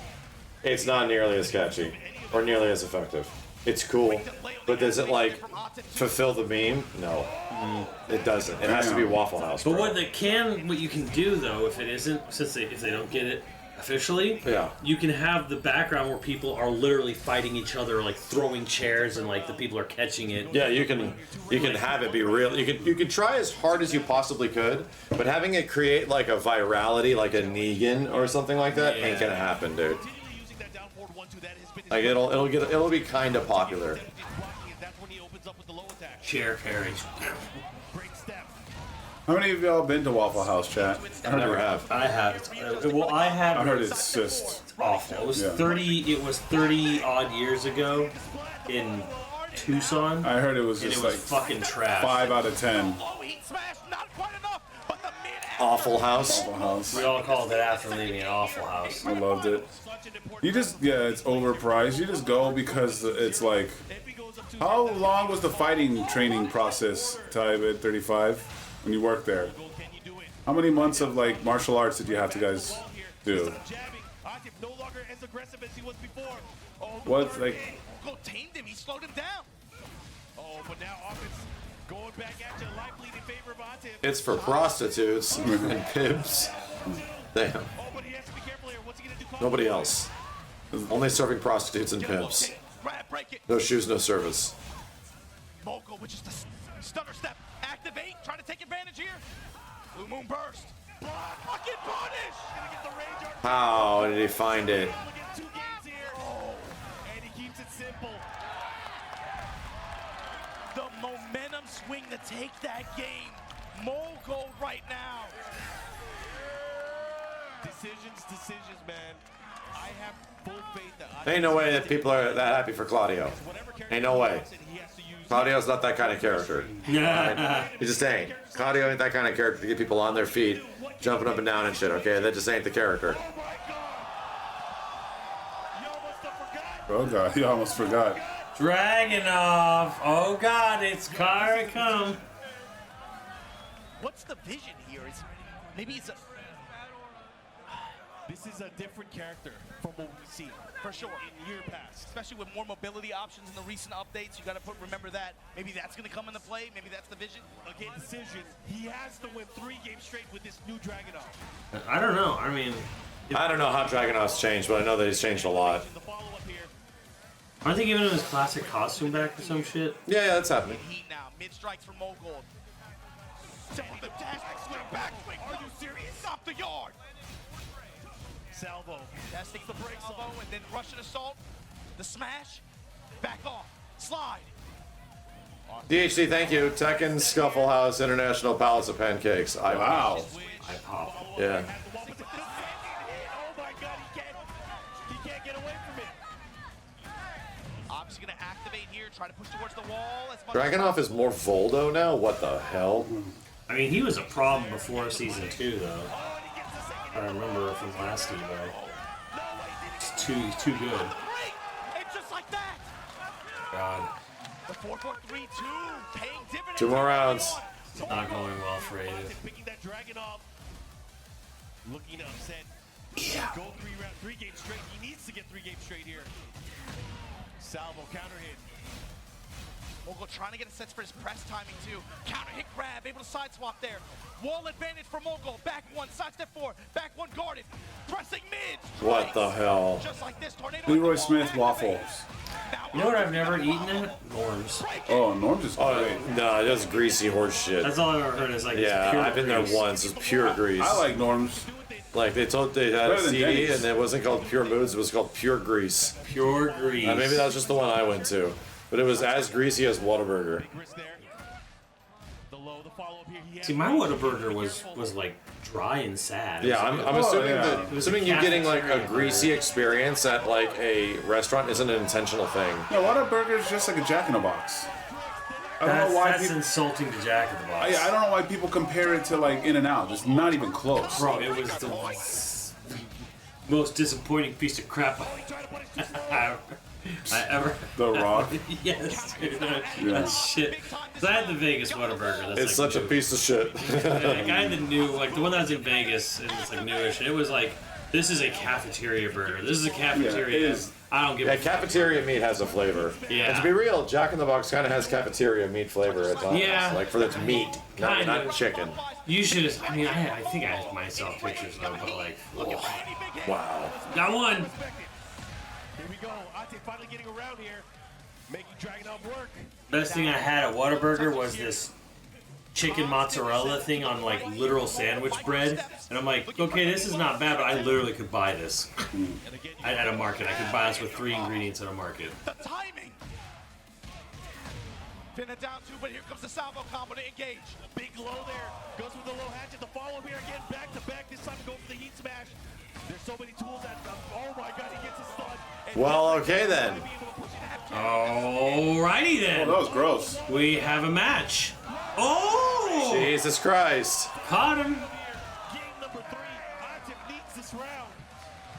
it's not nearly as catchy or nearly as effective. It's cool, but does it like fulfill the meme? No, it doesn't. It has to be Waffle House. But bro. what you can do though, if it isn't, if they don't get it officially, Yeah. you can have the background where people are literally fighting each other, like throwing chairs, and like the people are catching it. Yeah, you can have it be real. You can try as hard as you possibly could, but having it create like a virality, like a Negan or something like that, ain't gonna happen, dude. Continually using that down forward 1-2, that has been his Like it'll be kind of popular. blocking it. That's when he opens up with the low attack. Chair carries. Great step. How many of y'all been to Waffle House, chat? I never have. I have. I have. I heard it's just awful. It was Yeah. 30 odd years ago in Tucson. I heard it was And just it was like fucking trash. 5 out of 10. Oh, heat smash, not quite enough, but the mid Awful House. Waffle House. We all called it after leaving an awful house. I loved it. You just, yeah, it's overpriced. You just go because it's like, how long was the fighting training process, Tybe, at 35 when you worked there? How many months of like martial arts did you have to guys do? Jabbing. Atif no longer as aggressive as he was before. Oh, What's like, Mogul tamed him, he slowed him down. oh, but now offense going back at you. Life lead in favor of Atif. It's for prostitutes and pimps. Damn. Oh, but he has to be careful here. What's he gonna do? Nobody else. Only serving prostitutes and pimps. Grab, break it. No shoes, no service. Mogul with just a stunner step. Activate, trying to take advantage here. Blue Moon burst. Fucking punish! Gonna get the range art. How did he find it? We'll get 2 games here. And he keeps it simple. The momentum swing to take that game. Mogul right now. Decisions, man. I have full faith that Ain't no way that people are that happy for Claudio. whatever character Ain't no way. he has to use. Claudio's not that kind of character. Yeah. He just ain't. Claudio ain't that kind of character to get people on their feet, jumping up and down and shit, okay? That just ain't the character. Oh god, he almost forgot. Dragunov. Oh God, it's Kara come. What's the vision here? Is maybe it's a This is a different character from what we've seen for sure. in year past. Especially with more mobility options in the recent updates, you got to remember that. Maybe that's going to come into play. Maybe that's the vision. Again, decision. He has to win 3 games straight with this new Dragunov. I don't know. I mean, I don't know how Dragunov's changed, but I know that he's changed a lot. The follow-up here. aren't they giving him his classic costume back or some shit? Yeah, that's happening. Heat now. Mid strikes from Mogul. The dash swing back swing. Are you serious? Stop the yard. Salvo. Testing the break salvo and then Russian assault. The smash. Back off. Slide. DHC, thank you. Tekken Scuffle House International Palace of Pancakes. Wow. I pop. Yeah. Oh my God, he can't get away from it. Obviously going to activate here. Try to push towards the wall. As much Dragunov is more Voldo now? What the hell? I mean, he was a problem before season 2, though. I remember from last Evo. He's too good. And just like that. God, The 4-4-3-2 paying dividends. 2 more rounds. it's not going well for Aiden. Picking that Dragunov. Looking upset. Go 3 games straight. He needs to get 3 games straight here. Salvo counter hit. Mogul trying to get a sense for his press timing too. Counter hit grab, able to side swap there. Wall advantage for Mogul. Back 1, side step 4, back 1 guarded. Pressing mid. What the hell? Just like this, tornado. Leroy Smith waffles. You know what I've never eaten at? Norms. Oh, Norm's is Oh, great. no, that's greasy horse shit. That's all I've ever heard is like Yeah, it's pure I've been there grease. once. It's pure grease. I like Norm's. Like, they told they had a Better than CD, Denny's. and it wasn't called Pure Moods, it was called Pure Grease. Pure grease. Maybe that was just the one I went to. But it was as greasy as Whataburger. Wrist there. The low, the follow-up here. He has See, my Whataburger was like dry and sad. Yeah, I'm assuming yeah. that It was assuming a you getting like a cafeteria greasy burger. experience at like a restaurant isn't an intentional thing. Yeah, Whataburger is just like a Jack in the Box. I don't That's, know why that's people. insulting to Jack in the Box. I don't know why people compare it to like In and Out. It's not even close. Bro, it was the most disappointing piece of crap I ever. The Rock. Yes, dude. That Yeah. shit. 'Cause I had the Vegas Whataburger. That's It's like such a new. piece of shit. Like, I had the new, like the one that was in Vegas, and it's like newish. And it was like, this is a cafeteria burger. This is a cafeteria. it is. I don't give Yeah, a fuck. cafeteria meat has a flavor. Yeah. And to be real, Jack in the Box kind of has cafeteria meat flavor at times. Yeah. Like for its meat, not, Kind not of. chicken. You should have. I mean, I think I asked myself pictures though, but like, oh, Wow. got one. Here we go. Atif finally getting around here. Making Dragunov work. Best thing I had at Whataburger was this chicken mozzarella thing on like literal sandwich bread, and I'm like, okay, this is not bad, but I literally could buy this at a market. I could buy this with 3 ingredients at a market. The timing. Pin it down 2, but here comes the salvo combo to engage. Big low there. Goes with the low hatchet. The follow here again. Back to back. This time go for the heat smash. There's so many tools that. Oh my God, he gets his stun. And Well, okay then. be able to push it half. Alrighty Oh, then, that was gross. we have a match. Oh, Jesus Christ. caught him. Game number 3. Atif needs this round.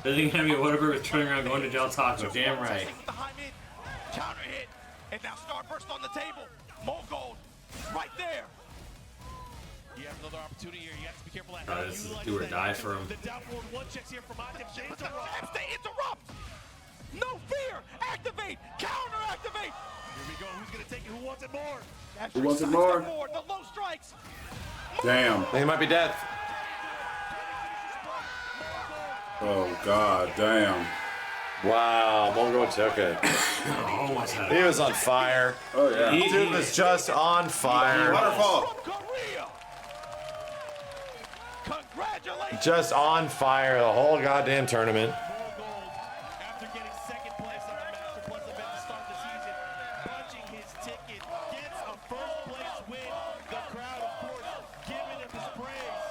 The thing having a Whataburger was turning around going to Del Taco. Damn right. With the high mid. Counter hit. And now Starburst on the table. Mogul right there. He has another opportunity here. You have to be careful at Oh, how this you is like do or that. die for him. The down forward 1 checks here from Atif. But the jabs, they interrupt. No fear. Activate. Counter activate. Here we go. Who's going to take it? Who wants it more? Who wants it Sidestep more? forward, the low strikes. Damn. I think it might be death. Oh god, damn. Wow, Mogul took it. Almost had He it. was on fire. Oh yeah. Dude was just on fire. Waterfall. From Korea. Congratulations. Just on fire the whole goddamn tournament. More gold after getting second place on the Master Plus event to start the season. Punching his ticket, gets a first place win. The crowd, of course, giving him his praise.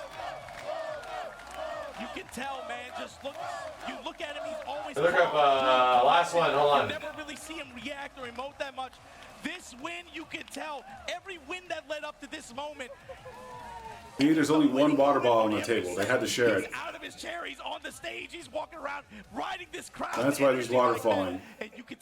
You can tell, man. Just look. You look at him. He's always. Look up last one. Hold on. You never really see him react or emote that much. This win, you can tell. Every win that led up to this moment. There's only one water bottle on the table. They had to share it. He's out of his chair. He's on the stage. He's walking around, riding this crowd. That's why there's Energy water like falling. that. And you can.